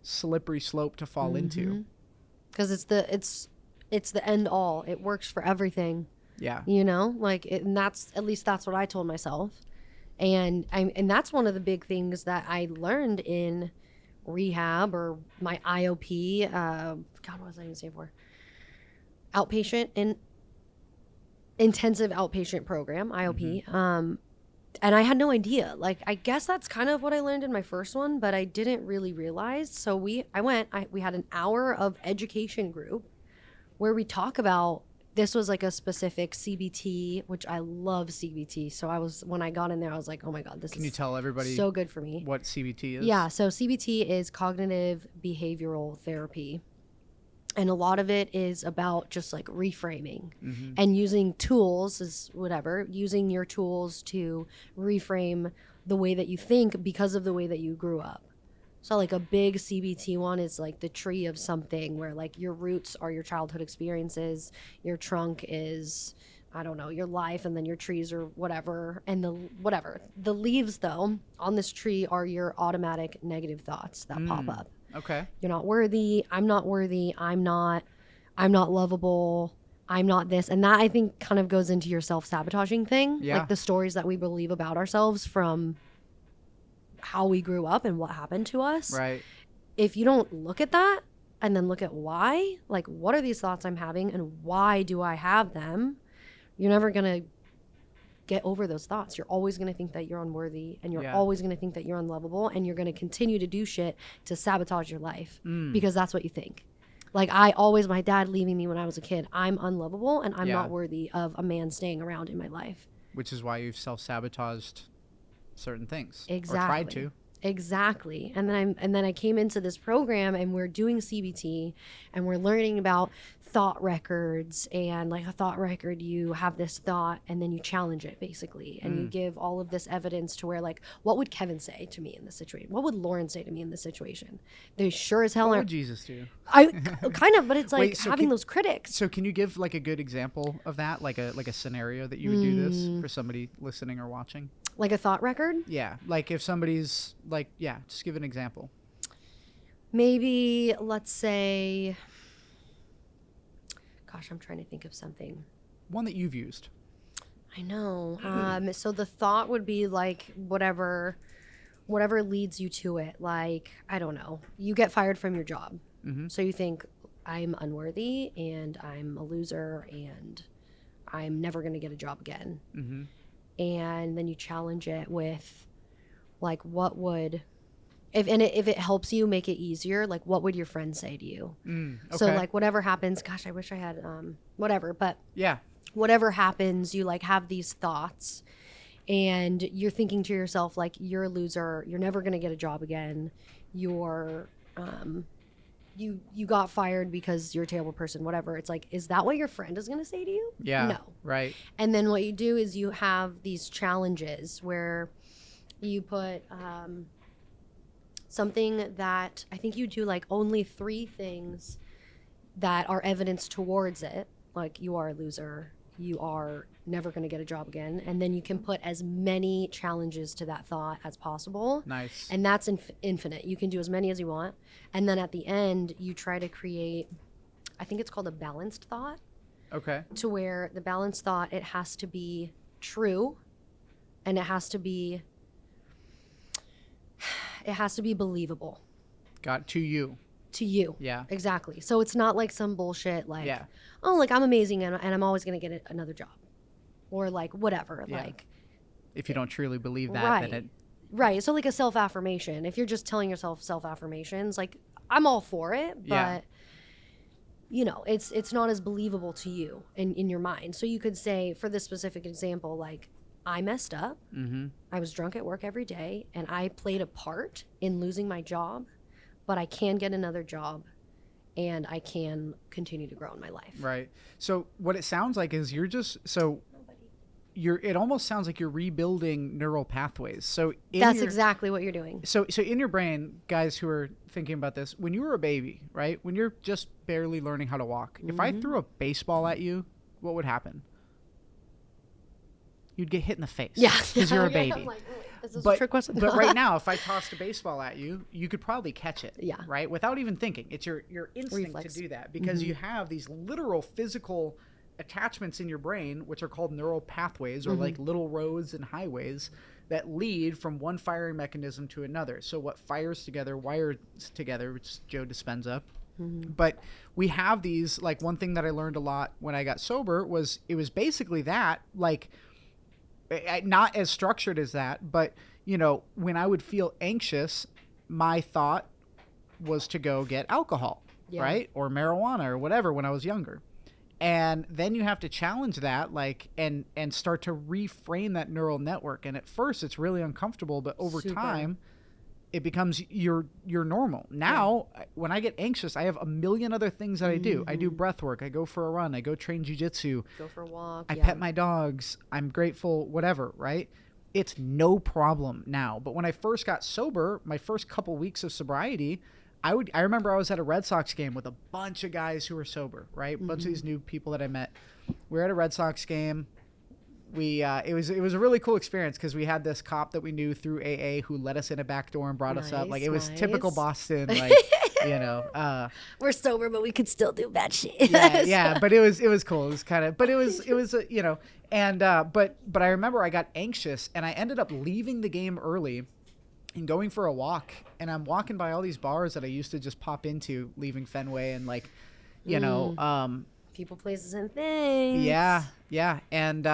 slippery slope to fall into. Because it's the end all. It works for everything. Yeah. Like, and that's what I told myself. And that's one of the big things that I learned in rehab or my IOP. What was I going to say for? Intensive outpatient program, IOP. And I had no idea. Like, I guess that's kind of what I learned in my first one, but I didn't really realize. So we had an hour of education group where we talk about, this was like a specific CBT, which I love CBT. So when I got in there, I was like, oh my God, Can you tell everybody so good for me. What CBT is? Yeah. So CBT is cognitive behavioral therapy. And a lot of it is about just like reframing and using tools using your tools to reframe the way that you think because of the way that you grew up. So like a big CBT one is like the tree of something, where like your roots are your childhood experiences, your trunk is, I don't know, your life, and then your trees are whatever. And the leaves though on this tree are your automatic negative thoughts that pop up. Okay. You're not worthy. I'm not worthy. I'm not lovable. I'm not this. And that, I think, kind of goes into your self-sabotaging thing. Yeah. Like the stories that we believe about ourselves from how we grew up and what happened to us. Right. If you don't look at that and then look at why, like, what are these thoughts I'm having and why do I have them? You're never going to get over those thoughts. You're always going to think that you're unworthy, and you're always going to think that you're unlovable, and you're going to continue to do shit to sabotage your life because that's what you think. Like, my dad leaving me when I was a kid, I'm unlovable and I'm not worthy of a man staying around in my life. Which is why you've self-sabotaged certain things. Exactly. Or tried to. Exactly. And then I came into this program and we're doing CBT and we're learning about thought records, and like a thought record, you have this thought and then you challenge it basically, and you give all of this evidence to where, like, what would Kevin say to me in this situation? What would Lauren say to me in this situation? They sure as hell What aren't. would Jesus do? I kind of, but it's like Wait, so having those critics. So can you give like a good example of that, like a scenario that you would do this for somebody listening or watching? Like a thought record? Yeah, like if somebody's like, yeah, just give an example. Maybe, let's say, gosh, I'm trying to think of something. One that you've used. I know. So the thought would be like whatever leads you to it. Like, I don't know. You get fired from your job. So you think, I'm unworthy and I'm a loser and I'm never going to get a job again. And then you challenge it with, like, what would, if it helps you make it easier, like, what would your friend say to you? Okay. So, like, whatever happens, gosh, I wish I had, whatever, but Yeah. whatever happens, you, like, have these thoughts and you're thinking to yourself, like, you're a loser, you're never going to get a job again, you're, you got fired because you're a terrible person, whatever. It's like, is that what your friend is going to say to you? Yeah. No. Right. And then what you do is you have these challenges where you put something that I think you do, like, only 3 things that are evidence towards it. Like, you are a loser, you are never going to get a job again. And then you can put as many challenges to that thought as possible. Nice. And that's infinite. You can do as many as you want. And then at the end, you try to create, I think it's called a balanced thought. Okay. To where the balanced thought, it has to be true and it has to be believable. Got to you. To you. Yeah. Exactly. So it's not like some bullshit like, Yeah. oh, like, I'm amazing and I'm always going to get another job. Or like whatever. Yeah. Like, If you don't truly believe that, right. then it. Right. So like a self-affirmation. If you're just telling yourself self-affirmations, like, I'm all for it, but Yeah. you know, it's not as believable to you in your mind. So you could say, for this specific example, like, I messed up. I was drunk at work every day and I played a part in losing my job, but I can get another job and I can continue to grow in my life. Right. So what it sounds like is it almost sounds like you're rebuilding neural pathways. So that's exactly what you're doing. So in your brain, guys who are thinking about this, when you were a baby, right? When you're just barely learning how to walk, if I threw a baseball at you, what would happen? You'd get hit in the face. Yeah. Because you're a Okay, baby. I'm like, is this a trick question? But right now, if I tossed a baseball at you, you could probably catch it. Yeah. Right? Without even thinking. It's your instinct Reflex. to do that because you have these literal physical attachments in your brain, which are called neural pathways or like little roads and highways that lead from one firing mechanism to another. So what fires together, wires together, which is Joe Dispenza. But we have these, like, one thing that I learned a lot when I got sober was it was basically that, like, not as structured as that, but, you know, when I would feel anxious, my thought was to go get alcohol, right? Or marijuana or whatever when I was younger. And then you have to challenge that, like, and start to reframe that neural network. And at first it's really uncomfortable, but over time it becomes your normal. Now, when I get anxious, I have a million other things that I do. I do breath work. I go for a run. I go train jiu-jitsu. Go for a walk. I pet my dogs. I'm grateful, whatever, right? It's no problem now. But when I first got sober, my first couple weeks of sobriety, I remember I was at a Red Sox game with a bunch of guys who were sober, right? A bunch of these new people that I met. We were at a Red Sox game. It was a really cool experience because we had this cop that we knew through AA who let us in a back door and brought us up. Like, it was typical Boston, like, you know. We're sober, but we could still do bad shit. Yeah, but it was cool. It was kind of, but it was you know, and but I remember I got anxious and I ended up leaving the game early and going for a walk, and I'm walking by all these bars that I used to just pop into leaving Fenway and, like, you know, people, places, and things. Yeah, and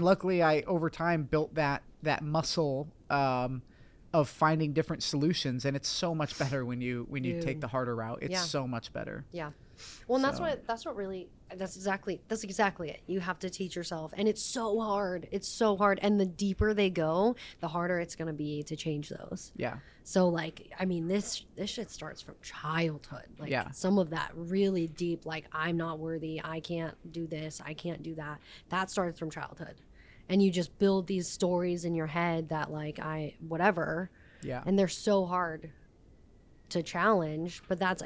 luckily I over time built that muscle of finding different solutions, and it's so much better when you take the harder route. It's so much better. Yeah. Well, and that's exactly it. You have to teach yourself, and it's so hard. It's so hard, and the deeper they go, the harder it's going to be to change those. Yeah. So like, I mean, this shit starts from childhood. Like some of that really deep, like I'm not worthy, I can't do this, I can't do that. That starts from childhood. And you just build these stories in your head that like whatever. Yeah. And they're so hard to challenge, but that's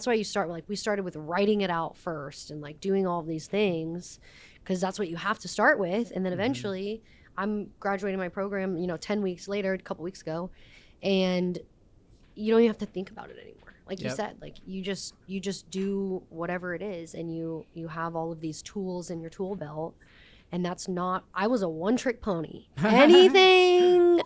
why you start, like we started with writing it out first and like doing all of these things because that's what you have to start with. And then eventually I'm graduating my program, 10 weeks later, a couple weeks ago, and you don't even have to think about it anymore. Like you said, like you just do whatever it is, and you have all of these tools in your tool belt. And I was a one-trick pony. Anything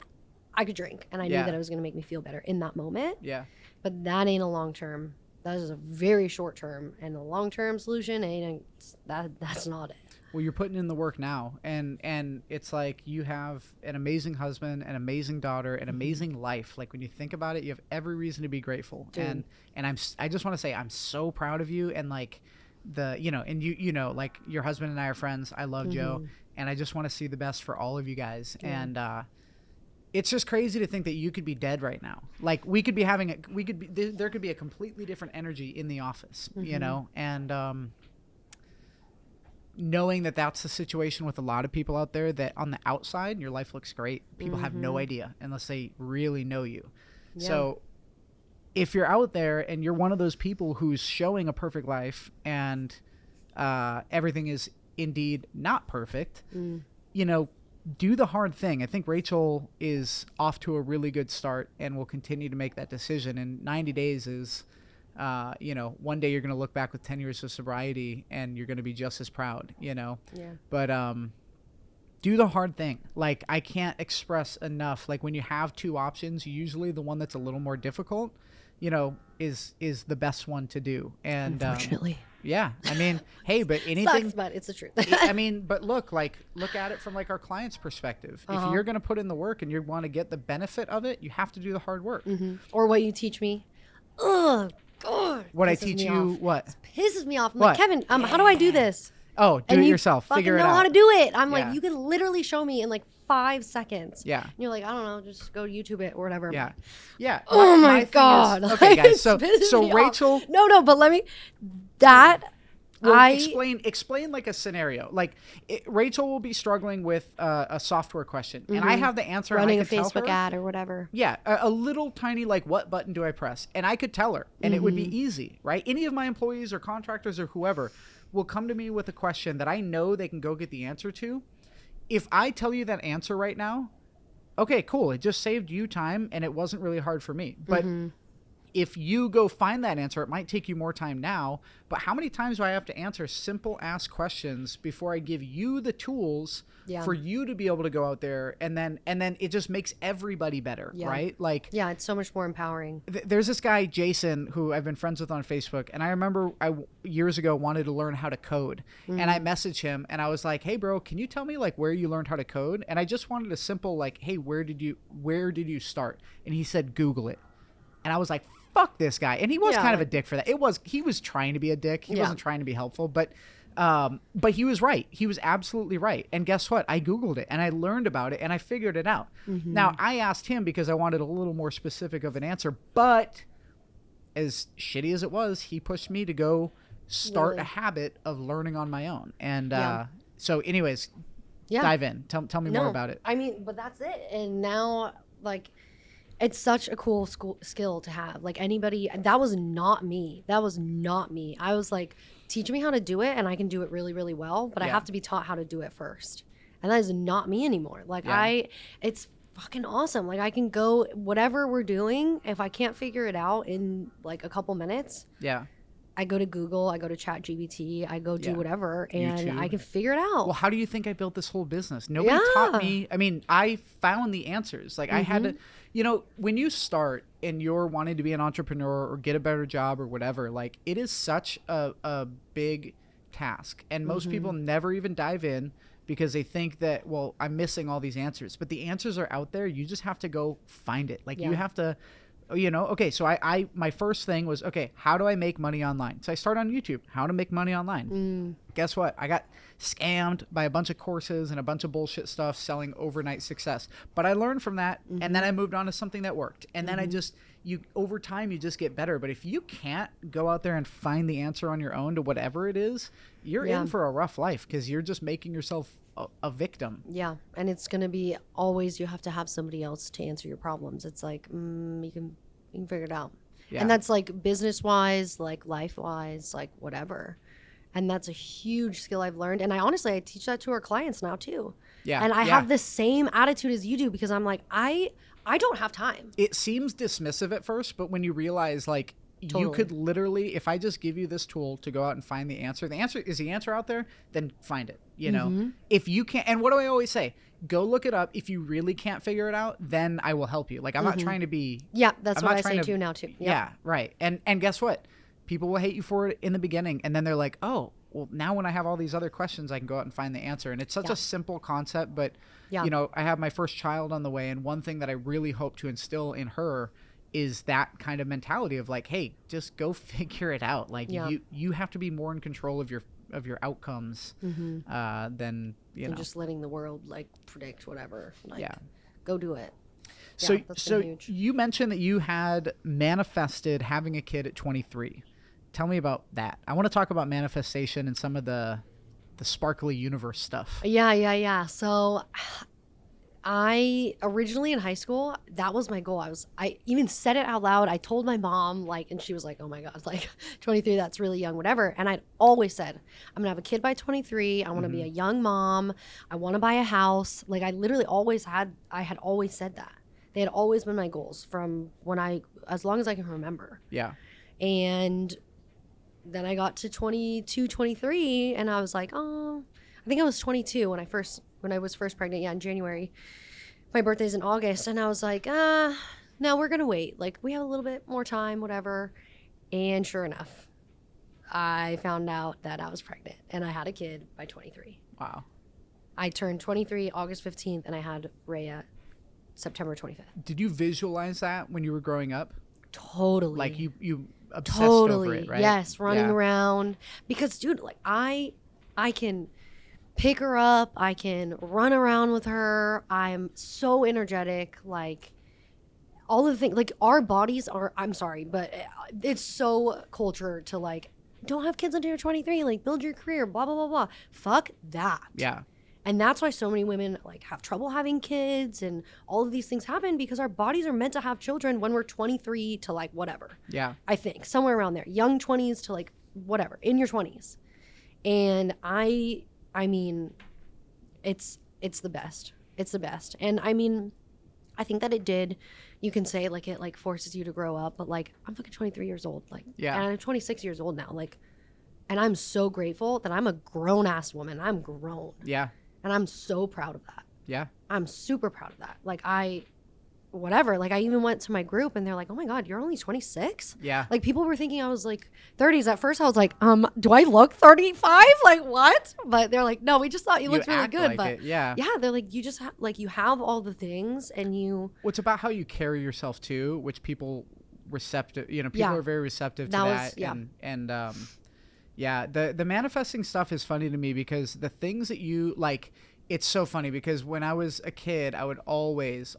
I could drink, and I knew that it was going to make me feel better in that moment. Yeah. But that ain't a long-term. That is a very short-term, and the long-term solution that's not it. Well, you're putting in the work now, and it's like you have an amazing husband, an amazing daughter, an amazing life. Like when you think about it, you have every reason to be grateful. Dude. And I just want to say I'm so proud of you, and like like your husband and I are friends. I love Joe, and I just want to see the best for all of you guys. Yeah. And it's just crazy to think that you could be dead right now. Like there could be a completely different energy in the office, and knowing that that's the situation with a lot of people out there, that on the outside your life looks great, people have no idea unless they really know you. Yeah. So if you're out there and you're one of those people who's showing a perfect life and everything is indeed not perfect, do the hard thing. I think Rachel is off to a really good start and will continue to make that decision. And 90 days is, one day you're going to look back with 10 years of sobriety and you're going to be just as proud, Yeah. But do the hard thing. Like I can't express enough. Like when you have two options, usually the one that's a little more difficult, is the best one to do. And unfortunately. Yeah. I mean, hey, but anything. Sucks, but it's the truth. I mean, but look at it from like our client's perspective. If you're going to put in the work and you want to get the benefit of it, you have to do the hard work. Or what you teach me. Ugh, God. What I teach you, what? It pisses me off. I'm like, Kevin, how do I do this? Oh, do it yourself. Figure it out. Know how to do it. I'm like, you can literally show me in like 5 seconds. Yeah. And you're like, I don't know, just go YouTube it or whatever. Yeah. Yeah. Oh my God. Okay, guys. So Rachel. No, but let me. Explain like a scenario. Like Rachel will be struggling with a software question, and I have the answer. Running and I could a Facebook ad or whatever. Yeah, a little tiny like, what button do I press? And I could tell her, and it would be easy, right? Any of my employees or contractors or whoever will come to me with a question that I know they can go get the answer to. If I tell you that answer right now, okay, cool. It just saved you time, and it wasn't really hard for me. But if you go find that answer, it might take you more time now. But how many times do I have to answer simple ass questions before I give you the tools for you to be able to go out there, and then it just makes everybody better, right? Like, yeah, it's so much more empowering. There's this guy Jason who I've been friends with on Facebook, and I remember I years ago wanted to learn how to code, and I messaged him and I was like, "Hey, bro, can you tell me like where you learned how to code?" And I just wanted a simple like, "Hey, where did you start?" And he said, "Google it," and I was like, fuck this guy. And he was kind of a dick for that. He was trying to be a dick. He wasn't trying to be helpful, but he was right. He was absolutely right. And guess what? I Googled it and I learned about it and I figured it out. Now I asked him because I wanted a little more specific of an answer, but as shitty as it was, he pushed me to go start a habit of learning on my own. And so anyways, dive in. Tell me more about it. I mean, but that's it. And now like, it's such a cool skill to have. Like anybody, that was not me. I was like, teach me how to do it and I can do it really, really well, but I have to be taught how to do it first. And that is not me anymore. Like it's fucking awesome. Like I can go whatever we're doing. If I can't figure it out in like a couple minutes, I go to Google, I go to ChatGPT, I go do whatever, and YouTube. I can figure it out. Well, how do you think I built this whole business? Nobody taught me. I mean, I found the answers. Like I had to, when you start and you're wanting to be an entrepreneur or get a better job or whatever, like it is such a big task. And most people never even dive in because they think that, well, I'm missing all these answers. But the answers are out there. You just have to go find it. Like you have to you know, okay, so I my first thing was, okay, how do I make money online? So I started on YouTube, how to make money online. Guess what? I got scammed by a bunch of courses and a bunch of bullshit stuff selling overnight success. But I learned from that, and then I moved on to something that worked. And then over time, you just get better. But if you can't go out there and find the answer on your own to whatever it is, you're in for a rough life, because you're just making yourself a victim. Yeah. And it's going to be always, you have to have somebody else to answer your problems. It's like, you can figure it out. Yeah. And that's like business wise, like life wise, like whatever. And that's a huge skill I've learned. And I teach that to our clients now too. Yeah. And I have the same attitude as you do, because I'm like, I don't have time. It seems dismissive at first, but when you realize, like, you could literally, if I just give you this tool to go out and find the answer is the answer out there, then find it, you know? If you can't, and what do I always say? Go look it up. If you really can't figure it out, then I will help you. Like, I'm not trying to be. Yeah, that's what I say too now too. Yep. Yeah, right. And guess what? People will hate you for it in the beginning, and then they're like, oh, well, now when I have all these other questions, I can go out and find the answer. And it's such a simple concept, but, you know, I have my first child on the way, and one thing that I really hope to instill in her is that kind of mentality of like, hey, just go figure it out. Like, you have to be more in control of your outcomes than, you know. Just letting the world, like, predict whatever. Like, go do it. So you mentioned that you had manifested having a kid at 23. Tell me about that. I want to talk about manifestation and some of the sparkly universe stuff. Yeah. So I originally in high school, that was my goal. I even said it out loud. I told my mom, like, and she was like, oh my God, like 23, that's really young, whatever. And I'd always said, I'm gonna have a kid by 23. I want to be a young mom. I want to buy a house. Like, I literally I had always said that. They had always been my goals from as long as I can remember. Yeah. And then I got to 22, 23, and I was like, oh, I think I was 22 when I was first pregnant. Yeah, in January. My birthday's in August, and I was like, no, we're gonna wait. Like, we have a little bit more time, whatever. And sure enough, I found out that I was pregnant, and I had a kid by 23. Wow. I turned 23 August 15th, and I had Rhea September 25th. Did you visualize that when you were growing up? Totally. Like, you obsessed over it, right? Yes, running around. Because, dude, like, I can pick her up. I can run around with her. I'm so energetic. Like, all of the things, like, our bodies are, I'm sorry, but it's so culture to, like, don't have kids until you're 23. Like, build your career, blah, blah, blah, blah. Fuck that. Yeah. And that's why so many women, like, have trouble having kids, and all of these things happen because our bodies are meant to have children when we're 23 to, like, whatever. Yeah. I think somewhere around there, young 20s to, like, whatever, in your 20s. And I mean, it's the best. It's the best. And I mean, I think that you can say, like, it, like, forces you to grow up, but, like, I'm fucking 23 years old. Like, and I'm 26 years old now. Like, and I'm so grateful that I'm a grown ass woman. I'm grown. Yeah. And I'm so proud of that. Yeah. I'm super proud of that. Like, whatever. Like, I even went to my group and they're like, oh my God, you're only 26? Yeah. Like, people were thinking I was like 30s. At first I was like, do I look 35? Like, what? But they're like, no, we just thought you looked really good. Like but it. Yeah. They're like, you just you have all the things, and you. Well, it's about how you carry yourself too, which people are very receptive to that. The manifesting stuff is funny to me because the things that you like, it's so funny because when I was a kid, I would always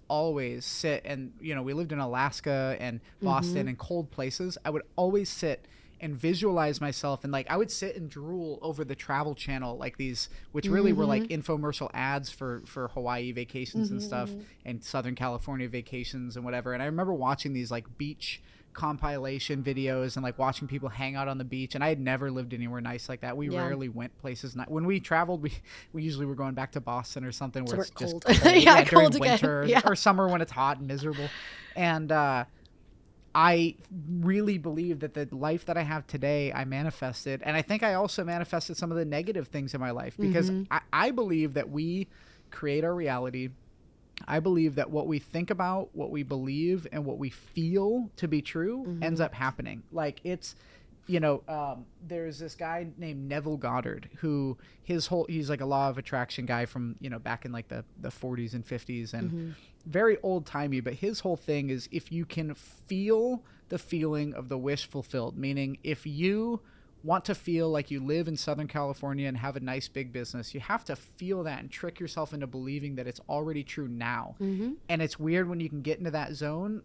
sit and, we lived in Alaska and Boston and cold places. I would always sit and visualize myself, and like I would sit and drool over the Travel Channel, like these, which really were like infomercial ads for Hawaii vacations and stuff, and Southern California vacations and whatever. And I remember watching these like beach compilation videos and like watching people hang out on the beach, and I had never lived anywhere nice like that. We rarely went places. When we traveled, we usually were going back to Boston or something where it's just cold. During winter or summer when it's hot and miserable. And I really believe that the life that I have today, I manifested. And I think I also manifested some of the negative things in my life because I believe that we create our reality. I believe that what we think about, what we believe, and what we feel to be true ends up happening. Like, it's there's this guy named Neville Goddard who he's like a law of attraction guy from, back in like the 40s and 50s and very old timey. But his whole thing is if you can feel the feeling of the wish fulfilled, meaning if you want to feel like you live in Southern California and have a nice big business, you have to feel that and trick yourself into believing that it's already true now. And it's weird when you can get into that zone,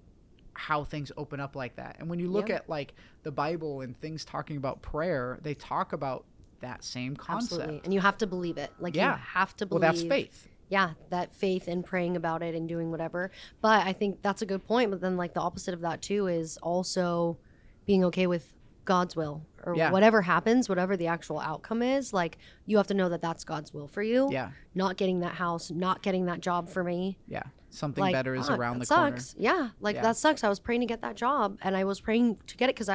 how things open up like that. And when you look at like the Bible and things talking about prayer, they talk about that same concept. Absolutely. And you have to believe it. Like you have to believe. Well, that's faith. Yeah, that faith in praying about it and doing whatever. But I think that's a good point. But then like the opposite of that too is also being okay with God's will or whatever happens, whatever the actual outcome is. Like you have to know that that's God's will for you. Yeah. Not getting that house, not getting that job for me. Yeah. Something better is around the sucks. corner. Yeah. Like that sucks. I was praying to get that job and I was praying to get it because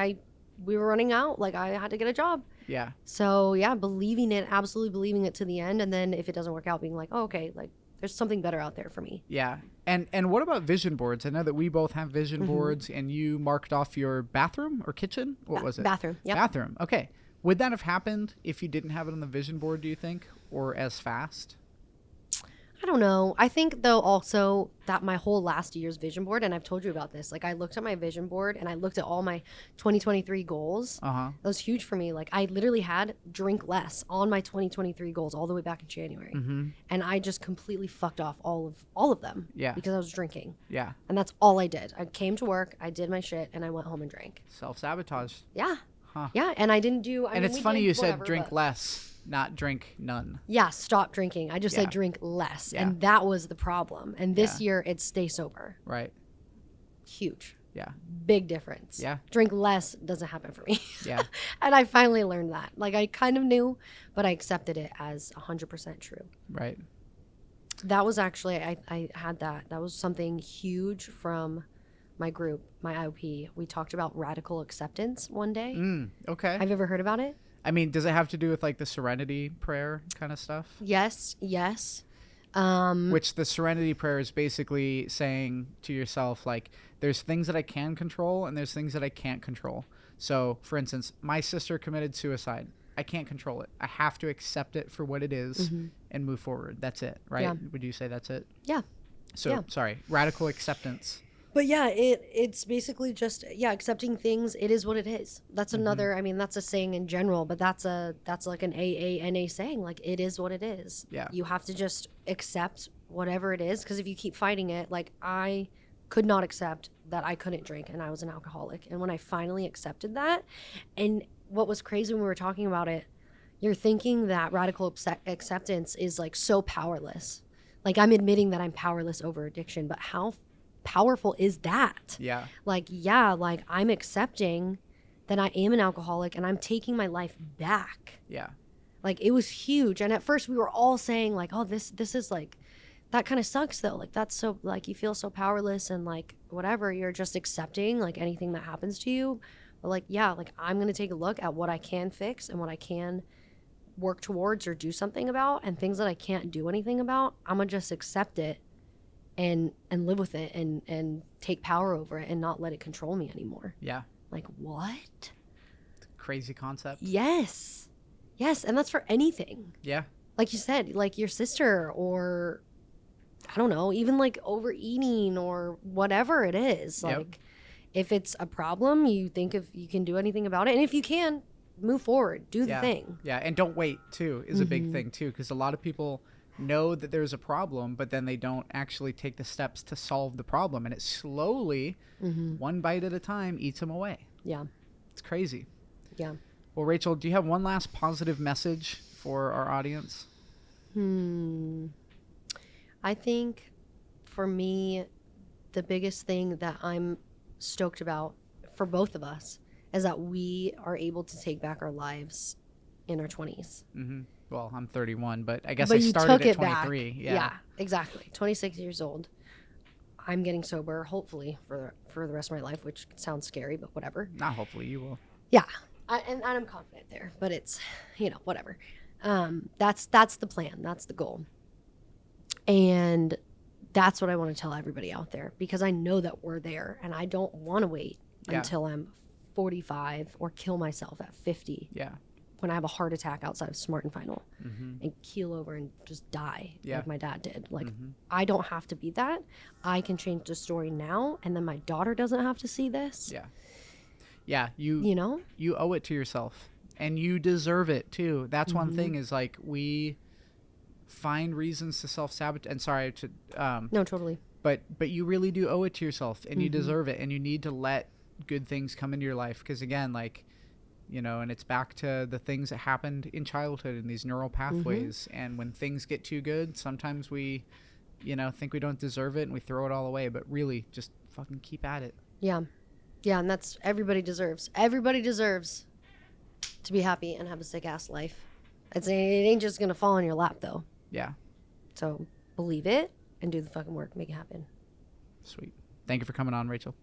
we were running out. Like I had to get a job. Yeah. So believing it, absolutely believing it to the end. And then if it doesn't work out, being like, oh, okay, like there's something better out there for me. Yeah. And what about vision boards? I know that we both have vision boards and you marked off your bathroom or kitchen. What was it? Bathroom. Yeah. Bathroom. Okay. Would that have happened if you didn't have it on the vision board, do you think? Or as fast? I don't know. I think though also that my whole last year's vision board, and I've told you about this, like I looked at my vision board and I looked at all my 2023 goals. That was huge for me. Like I literally had drink less on my 2023 goals all the way back in January. And I just completely fucked off all of them because I was drinking. Yeah. And that's all I did. I came to work, I did my shit, and I went home and drank. Self-sabotage. Yeah. Huh. Yeah, and I didn't do... And it's funny you said drink less, not drink none. Yeah, stop drinking. I just said drink less, and that was the problem. And this year, it's stay sober. Right. Huge. Yeah. Big difference. Yeah. Drink less doesn't happen for me. Yeah. And I finally learned that. Like, I kind of knew, but I accepted it as 100% true. Right. That was actually... I had that. That was something huge from... my group, my IOP, we talked about radical acceptance one day. Okay. Have you ever heard about it? I mean, does it have to do with like the serenity prayer kind of stuff? Yes. Which the serenity prayer is basically saying to yourself, like, there's things that I can control and there's things that I can't control. So, for instance, my sister committed suicide. I can't control it. I have to accept it for what it is and move forward. That's it, right? Yeah. Would you say that's it? Yeah. So, sorry, radical acceptance. But yeah, it's basically just accepting things. It is what it is. That's another. I mean, that's a saying in general, but that's like an AANA saying. Like it is what it is. Yeah. You have to just accept whatever it is, because if you keep fighting it, like I could not accept that I couldn't drink and I was an alcoholic. And when I finally accepted that, and what was crazy when we were talking about it, you're thinking that radical acceptance is like so powerless. Like I'm admitting that I'm powerless over addiction, but how powerful is that? Yeah. Like I'm accepting that I am an alcoholic and I'm taking my life back. Yeah. Like it was huge. And at first we were all saying like, oh, this is like, that kind of sucks though. Like that's so, like you feel so powerless and like whatever, you're just accepting like anything that happens to you. But like, yeah, like I'm going to take a look at what I can fix and what I can work towards or do something about, and things that I can't do anything about, I'm going to just accept it and live with it and take power over it and not let it control me anymore. Yeah. Like what? Crazy concept. Yes. And that's for anything. Yeah. Like you said, like your sister, or I don't know, even like overeating or whatever it is. Like if it's a problem, you think if you can do anything about it. And if you can, move forward, do the thing. Yeah. And don't wait too is a big thing too. Because a lot of people know that there's a problem, but then they don't actually take the steps to solve the problem, and it slowly, one bite at a time, eats them away. Yeah. It's crazy. Yeah. Well, Rachel, do you have one last positive message for our audience? I think for me, the biggest thing that I'm stoked about for both of us is that we are able to take back our lives in our 20s. Well, I'm 31, but I guess I started at 23. Back. Yeah, exactly. 26 years old. I'm getting sober, hopefully, for the rest of my life, which sounds scary, but whatever. Not hopefully, you will. Yeah, and I'm confident there, but it's, whatever. That's the plan. That's the goal. And that's what I want to tell everybody out there, because I know that we're there, and I don't want to wait until I'm 45 or kill myself at 50 Yeah. when I have a heart attack outside of Smart and Final and keel over and just die like my dad did. Like, I don't have to be that. I can change the story now, and then my daughter doesn't have to see this. Yeah. Yeah. You know? You owe it to yourself, and you deserve it too. That's one thing is like we find reasons to self-sabotage. And sorry to No, totally. But you really do owe it to yourself, and you deserve it, and you need to let good things come into your life, because again, like, you know, and it's back to the things that happened in childhood and these neural pathways. And when things get too good, sometimes we, you know, think we don't deserve it and we throw it all away, but really just fucking keep at it. Yeah. Yeah, and that's everybody deserves to be happy and have a sick ass life. It ain't just gonna fall in your lap though. Yeah. So believe it and do the fucking work, make it happen. Sweet. Thank you for coming on, Rachel.